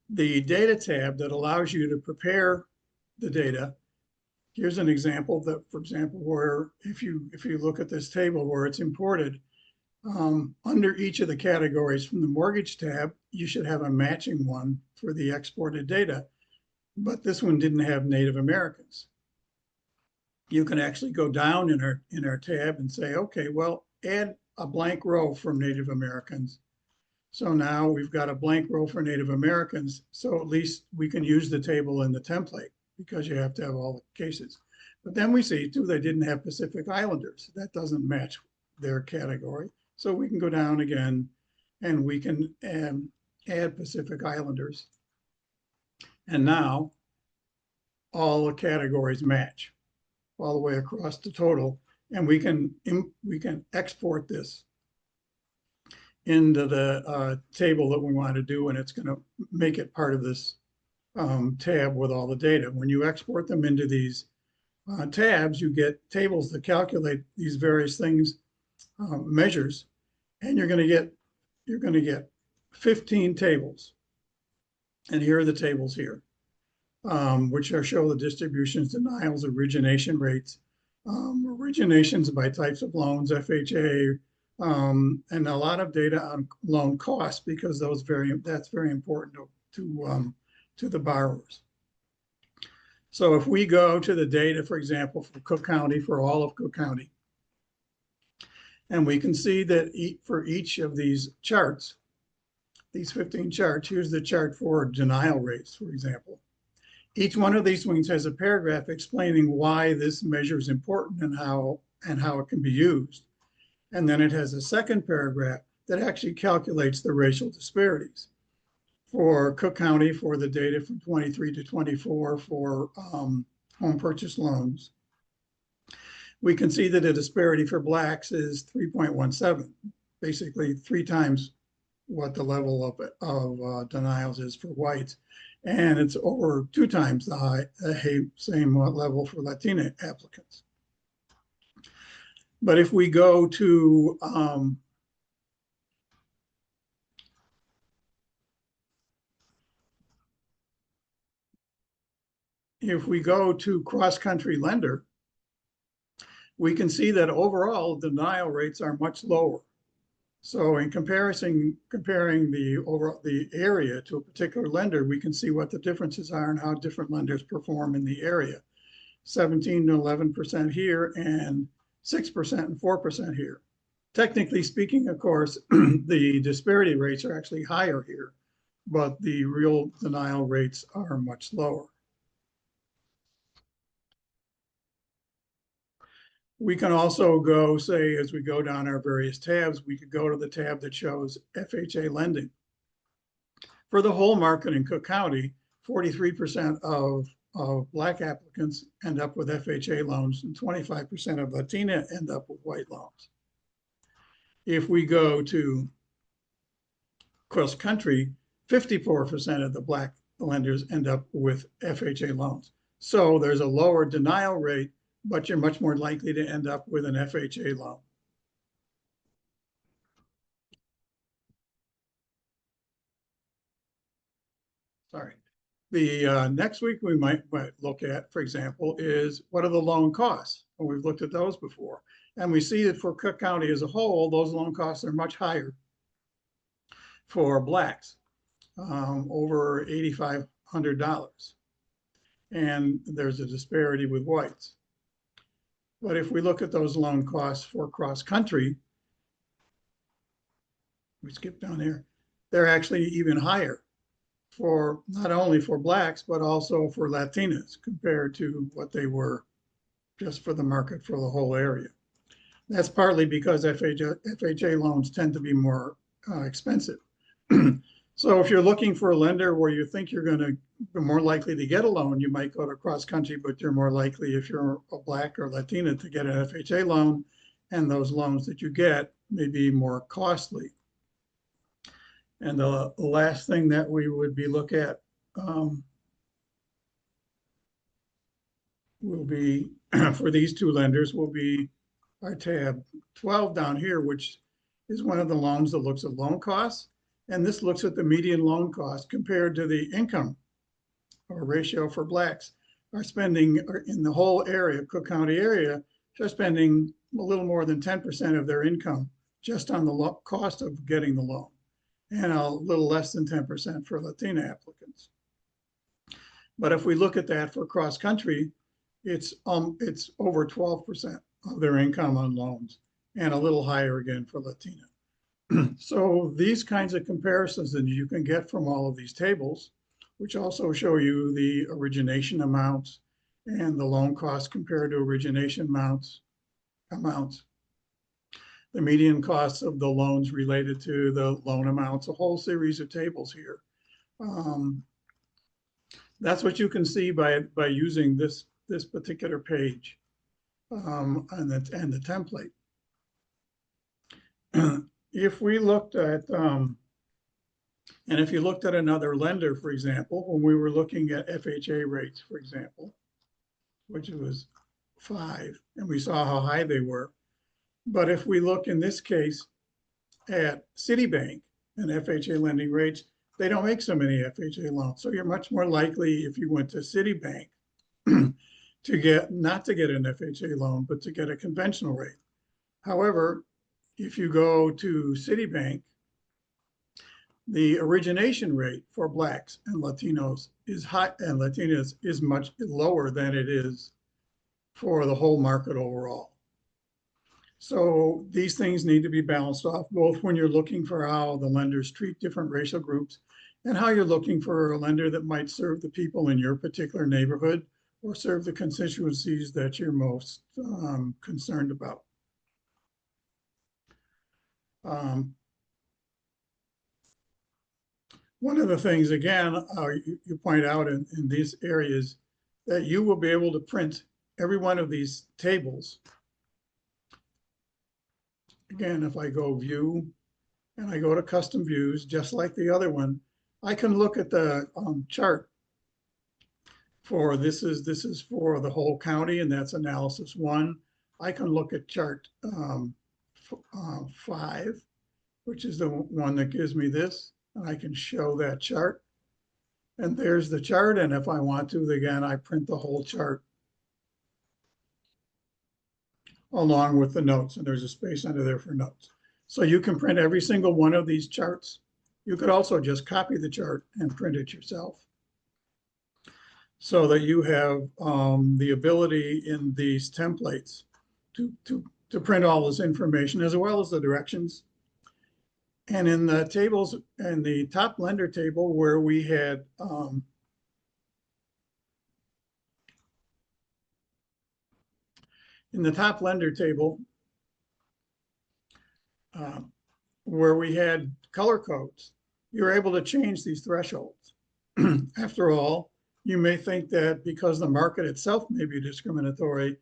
The data tab that allows you to prepare the data, here's an example that, for example, where if you look at this table where it's imported, under each of the categories from the mortgage tab, you should have a matching one for the exported data. But this one didn't have Native Americans. You can actually go down in our tab and say, okay, well, add a blank row from Native Americans. So now we've got a blank row for Native Americans. So at least we can use the table in the template, because you have to have all the cases. But then we see too, they didn't have Pacific Islanders. That doesn't match their category. So we can go down again and we can add Pacific Islanders. And now all the categories match all the way across the total, and we can export this into the table that we want to do, and it's going to make it part of this tab with all the data. When you export them into these tabs, you get tables that calculate these various things, measures, and you're going to get 15 tables. And here are the tables here, which show the distributions, denials, origination rates, originations by types of loans, FHA, and a lot of data on loan costs, because that's very important to the borrowers. So if we go to the data, for example, for Cook County, for all of Cook County, and we can see that for each of these charts, these 15 charts, here's the chart for denial rates, for example. Each one of these swings has a paragraph explaining why this measure is important and how it can be used. And then it has a second paragraph that actually calculates the racial disparities. For Cook County, for the data from 23 to 24 for home purchase loans, we can see that the disparity for Blacks is 3.17, basically 3 times what the level of denials is for whites. And it's over 2 times the same level for Latina applicants. But if we go to cross-country lender, we can see that overall denial rates are much lower. So in comparing the area to a particular lender, we can see what the differences are and how different lenders perform in the area. 17 to 11% here, and 6% and 4% here. Technically speaking, of course, the disparity rates are actually higher here, but the real denial rates are much lower. We can also go, say, as we go down our various tabs, we could go to the tab that shows FHA lending. For the whole market in Cook County, 43% of Black applicants end up with FHA loans and 25% of Latina end up with white loans. If we go to cross country, 54% of the Black lenders end up with FHA loans. So there's a lower denial rate, but you're much more likely to end up with an FHA loan. Sorry. The next week we might look at, for example, is what are the loan costs? Well, we've looked at those before. And we see that for Cook County as a whole, those loan costs are much higher for Blacks, over $8,500. And there's a disparity with whites. But if we look at those loan costs for cross country, we skip down here, they're actually even higher for not only for Blacks, but also for Latinas compared to what they were just for the market for the whole area. That's partly because FHA loans tend to be more expensive. So if you're looking for a lender where you think you're going to be more likely to get a loan, you might go to cross country, but you're more likely if you're a Black or Latina to get an FHA loan, and those loans that you get may be more costly. And the last thing that we would be look at will be for these two lenders will be our tab 12 down here, which is one of the loans that looks at loan costs. And this looks at the median loan cost compared to the income or ratio for Blacks are spending in the whole area, Cook County area, they're spending a little more than 10% of their income just on the cost of getting the loan, and a little less than 10% for Latina applicants. But if we look at that for cross country, it's over 12% of their income on loans, and a little higher again for Latina. So these kinds of comparisons that you can get from all of these tables, which also show you the origination amounts and the loan costs compared to origination amounts, the median costs of the loans related to the loan amounts, a whole series of tables here. That's what you can see by using this particular page and the template. If we looked at, and if you looked at another lender, for example, when we were looking at FHA rates, for example, which was 5, and we saw how high they were. But if we look in this case at Citibank and FHA lending rates, they don't make so many FHA loans. So you're much more likely if you went to Citibank to not to get an FHA loan, but to get a conventional rate. However, if you go to Citibank, the origination rate for Blacks and Latinos is high, and Latinas is much lower than it is for the whole market overall. So these things need to be balanced off, both when you're looking for how the lenders treat different racial groups and how you're looking for a lender that might serve the people in your particular neighborhood or serve the constituencies that you're most concerned about. One of the things, again, you point out in these areas that you will be able to print every one of these tables. Again, if I go view and I go to custom views, just like the other one, I can look at the chart for this is for the whole county, and that's analysis 1. I can look at chart 5, which is the one that gives me this, and I can show that chart. And there's the chart, and if I want to, again, I print the whole chart along with the notes, and there's a space under there for notes. So you can print every single one of these charts. You could also just copy the chart and print it yourself, so that you have the ability in these templates to print all this information as well as the directions. And in the tables, and the top lender table where we had In the top lender table, where we had color codes, you're able to change these thresholds. After all, you may think that because the market itself may be discriminatory,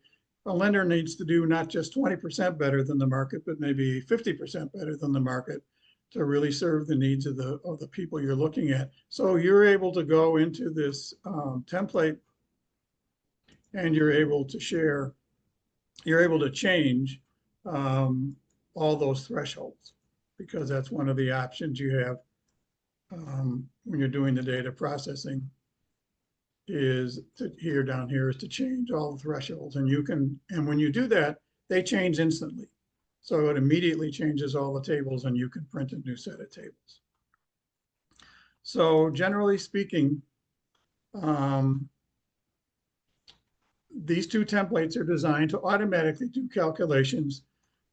a lender needs to do not just 20% better than the market, but maybe 50% better than the market to really serve the needs of the people you're looking at. So you're able to go into this template and you're able to share, you're able to change all those thresholds, because that's one of the options you have when you're doing the data processing, is to down here is to change all the thresholds. And you can, and when you do that, they change instantly. So it immediately changes all the tables and you can print a new set of tables. So generally speaking, these two templates are designed to automatically do calculations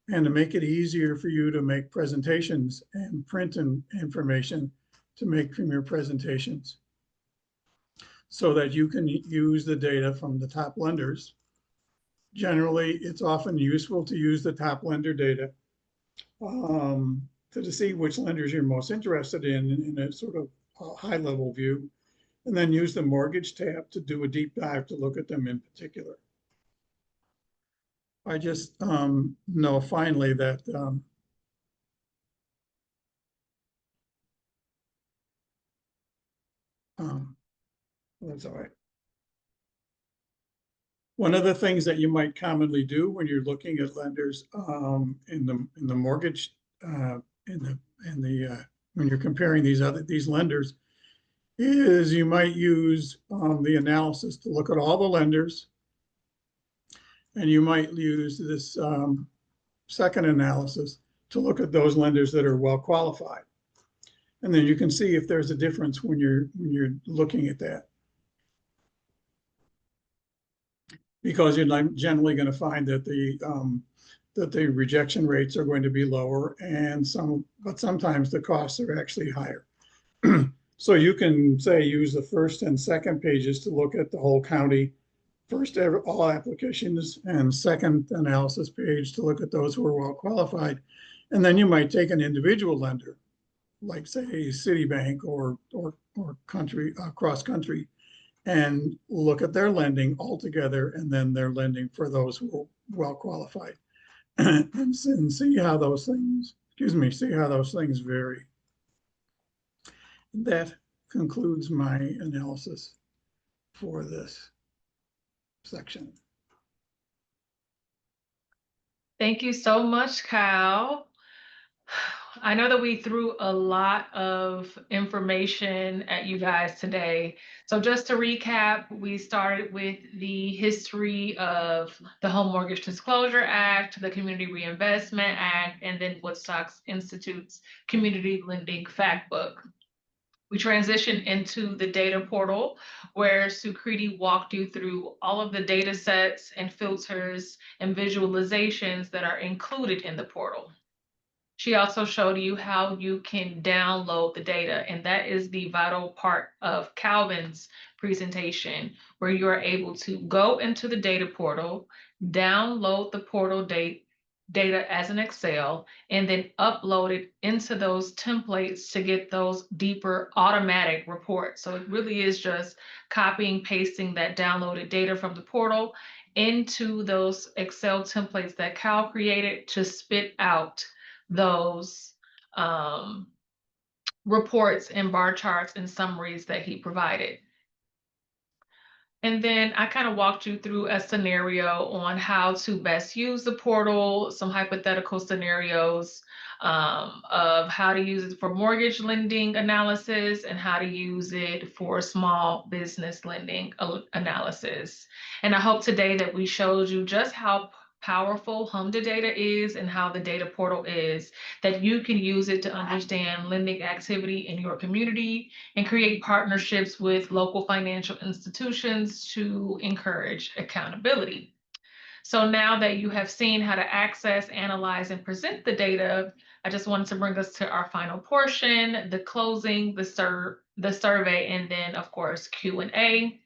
and to make it easier for you to make presentations and print information to make from your presentations, so that you can use the data from the top lenders. Generally, it's often useful to use the top lender data to see which lenders you're most interested in a sort of high level view, and then use the mortgage tab to do a deep dive to look at them in particular. I just know finally that that's all right. One of the things that you might commonly do when you're looking at lenders in the mortgage when you're comparing these lenders is you might use the analysis to look at all the lenders, and you might use this second analysis to look at those lenders that are well qualified, and then you can see if there's a difference when you're looking at that. Because you're not generally going to find that the rejection rates are going to be lower, but sometimes the costs are actually higher. So you can say use the first and second pages to look at the whole county, first all applications, and second analysis page to look at those who are well qualified. And then you might take an individual lender, like say Citibank or cross country, and look at their lending altogether, and then their lending for those who are well qualified, and see how those things, see how those things vary. That concludes my analysis for this section. Thank you so much, Kyle. I know that we threw a lot of information at you guys today. So just to recap, we started with the history of the Home Mortgage Disclosure Act, the Community Reinvestment Act, and then Woodstock Institute's Community Lending Fact Book. We transitioned into the data portal, where Sukriti walked you through all of the data sets and filters and visualizations that are included in the portal. She also showed you how you can download the data, and that is the vital part of Calvin's presentation, where you are able to go into the data portal, download the portal data as an Excel, and then upload it into those templates to get those deeper automatic reports. So it really is just copying, pasting that downloaded data from the portal into those Excel templates that Cal created to spit out those reports and bar charts and summaries that he provided. And then I kind of walked you through a scenario on how to best use the portal, some hypothetical scenarios of how to use it for mortgage lending analysis and how to use it for small business lending analysis. And I hope today that we showed you just how powerful HMDA data is and how the data portal is, that you can use it to understand lending activity in your community and create partnerships with local financial institutions to encourage accountability. So now that you have seen how to access, analyze, and present the data, I just wanted to bring us to our final portion, the closing, the survey, and then of course Q&A.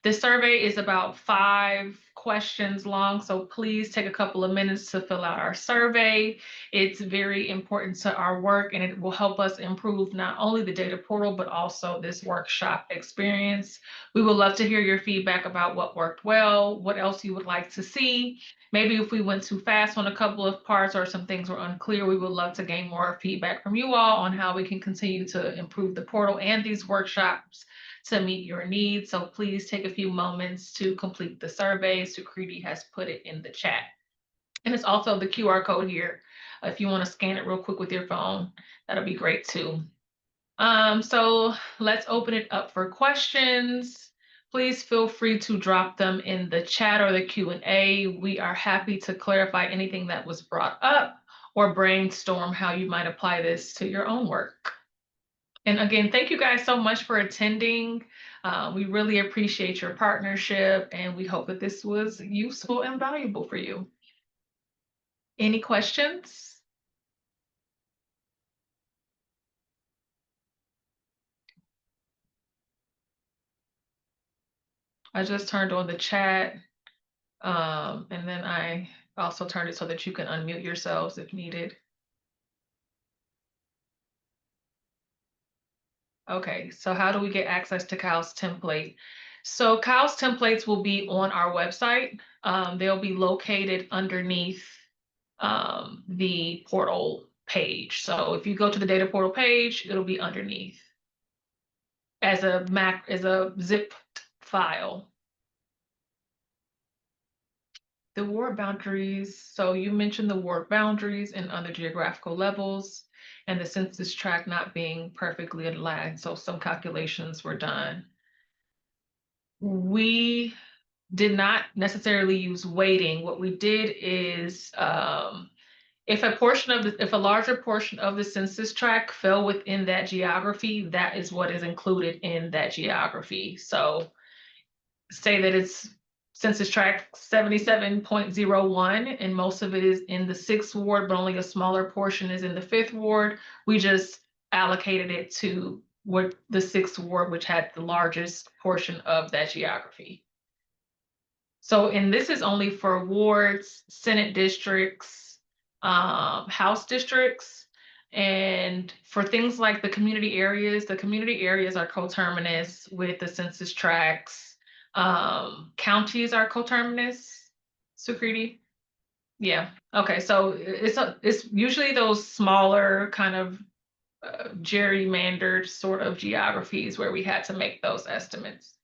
The survey is about 5 questions long, so please take a couple of minutes to fill out our survey. It's very important to our work, and it will help us improve not only the data portal, but also this workshop experience. We would love to hear your feedback about what worked well, what else you would like to see. Maybe if we went too fast on a couple of parts or some things were unclear, we would love to gain more feedback from you all on how we can continue to improve the portal and these workshops to meet your needs. So please take a few moments to complete the survey. Sukriti has put it in the chat. And it's also the QR code here. If you want to scan it real quick with your phone, that'll be great too. So let's open it up for questions. Please feel free to drop them in the chat or the Q&A. We are happy to clarify anything that was brought up or brainstorm how you might apply this to your own work. And again, thank you guys so much for attending. We really appreciate your partnership, and we hope that this was useful and valuable for you. Any questions? I just turned on the chat, and then I also turned it so that you can unmute yourselves if needed. Okay, so how do we get access to Kyle's template? So Kyle's templates will be on our website. They'll be located underneath the portal page. So if you go to the data portal page, it'll be underneath as a zip file. The ward boundaries. So you mentioned the ward boundaries and other geographical levels, and the census tract not being perfectly aligned. So some calculations were done. We did not necessarily use weighting. What we did is if a larger portion of the census tract fell within that geography, that is what is included in that geography. So say that it's census tract 77.01, and most of it is in the 6th ward, but only a smaller portion is in the 5th ward. We just allocated it to what the 6th ward, which had the largest portion of that geography. So, and this is only for wards, Senate districts, House districts, and for things like the community areas are coterminous with the census tracts. Counties are coterminous, Sukriti? Yeah, okay, so it's usually those smaller kind of gerrymandered sort of geographies where we had to make those estimates.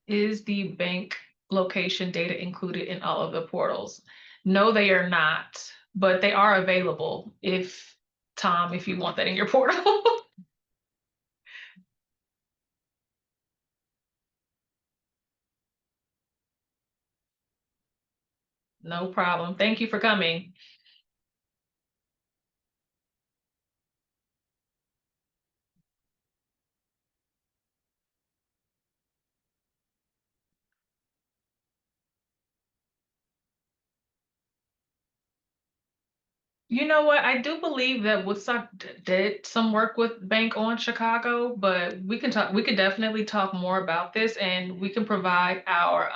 Is the bank location data included in all of the portals? No, they are not, but they are available if you want that in your portal. No problem. Thank you for coming. You know what? I do believe that Woodstock did some work with Bank on Chicago, but we can talk. We could definitely talk more about this, and we can provide our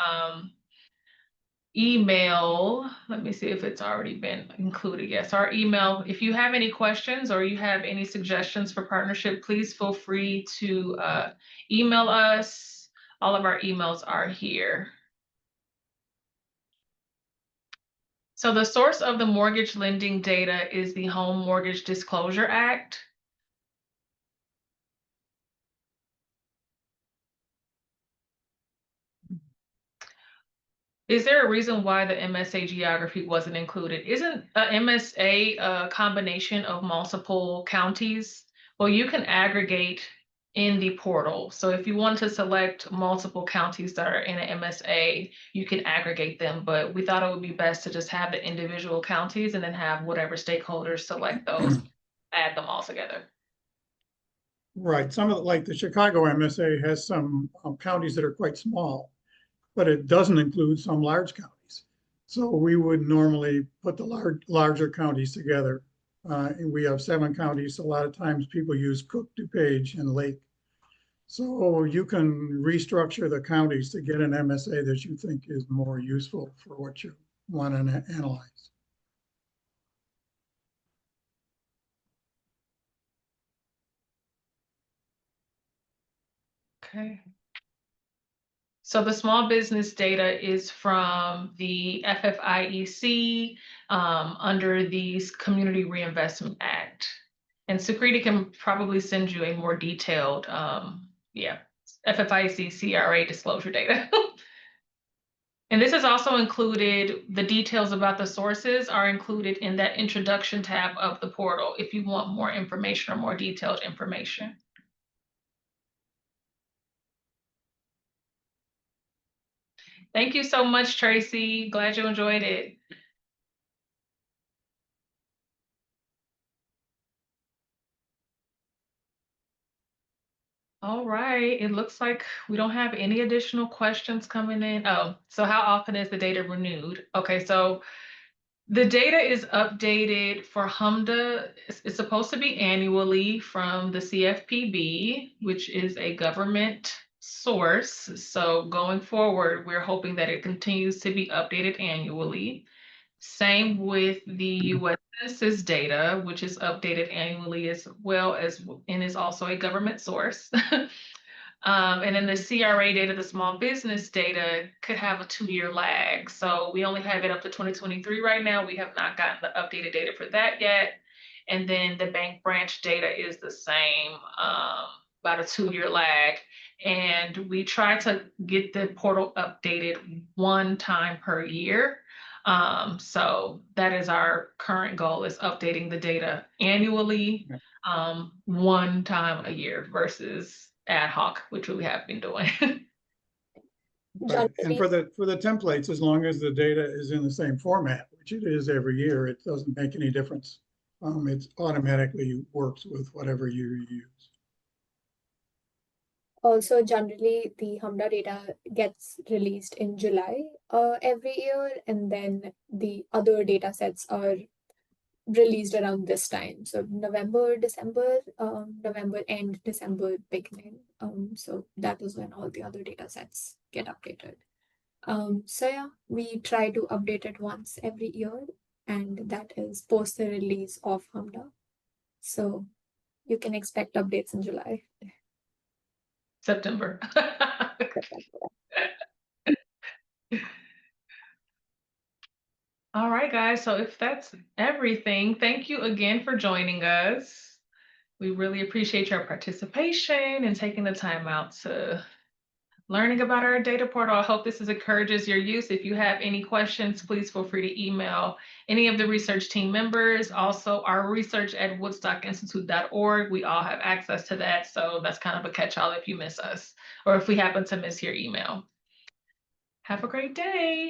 email. Let me see if it's already been included. Yes, our email. If you have any questions or you have any suggestions for partnership, please feel free to email us. All of our emails are here. So the source of the mortgage lending data is the Home Mortgage Disclosure Act. Is there a reason why the MSA geography wasn't included? Isn't a MSA a combination of multiple counties? Well, you can aggregate in the portal. So if you want to select multiple counties that are in an MSA, you can aggregate them. But we thought it would be best to just have the individual counties and then have whatever stakeholders select those, add them all together. Right. Some of the, like the Chicago MSA has some counties that are quite small, but it doesn't include some large counties. So we would normally put the larger counties together. And we have 7 counties. So a lot of times people use Cook, DuPage, and Lake. So you can restructure the counties to get an MSA that you think is more useful for what you want to analyze. Okay. So the small business data is from the FFIEC under the Community Reinvestment Act. And Sukriti can probably send you a more detailed, FFIEC CRA disclosure data. And this is also included, the details about the sources are included in that introduction tab of the portal if you want more information or more detailed information. Thank you so much, Tracy. Glad you enjoyed it. All right, it looks like we don't have any additional questions coming in. Oh, so how often is the data renewed? Okay, so the data is updated for HMDA. It's supposed to be annually from the CFPB, which is a government source. So going forward, we're hoping that it continues to be updated annually. Same with the US Census data, which is updated annually as well as, and is also a government source. And then the CRA data, the small business data, could have a 2-year lag. So we only have it up to 2023 right now. We have not gotten the updated data for that yet. And then the bank branch data is the same, about a 2-year lag. And we try to get the portal updated 1 time per year. So that is our current goal, is updating the data annually, 1 time a year versus ad hoc, which we have been doing. Right. And for the templates, as long as the data is in the same format, which it is every year, it doesn't make any difference. It automatically works with whatever you use. Also, generally, the HMDA data gets released in July every year, and then the other data sets are released around this time. So November, December, November end, December beginning. So that is when all the other data sets get updated. So yeah, we try to update it once every year, and that is post the release of HMDA. So you can expect updates in July. September. All right, guys. So if that's everything, thank you again for joining us. We really appreciate your participation and taking the time out to learning about our data portal. I hope this encourages your use. If you have any questions, please feel free to email any of the research team members. Also, our research at woodstockinstitute.org, we all have access to that. So that's kind of a catch-all if you miss us or if we happen to miss your email. Have a great day.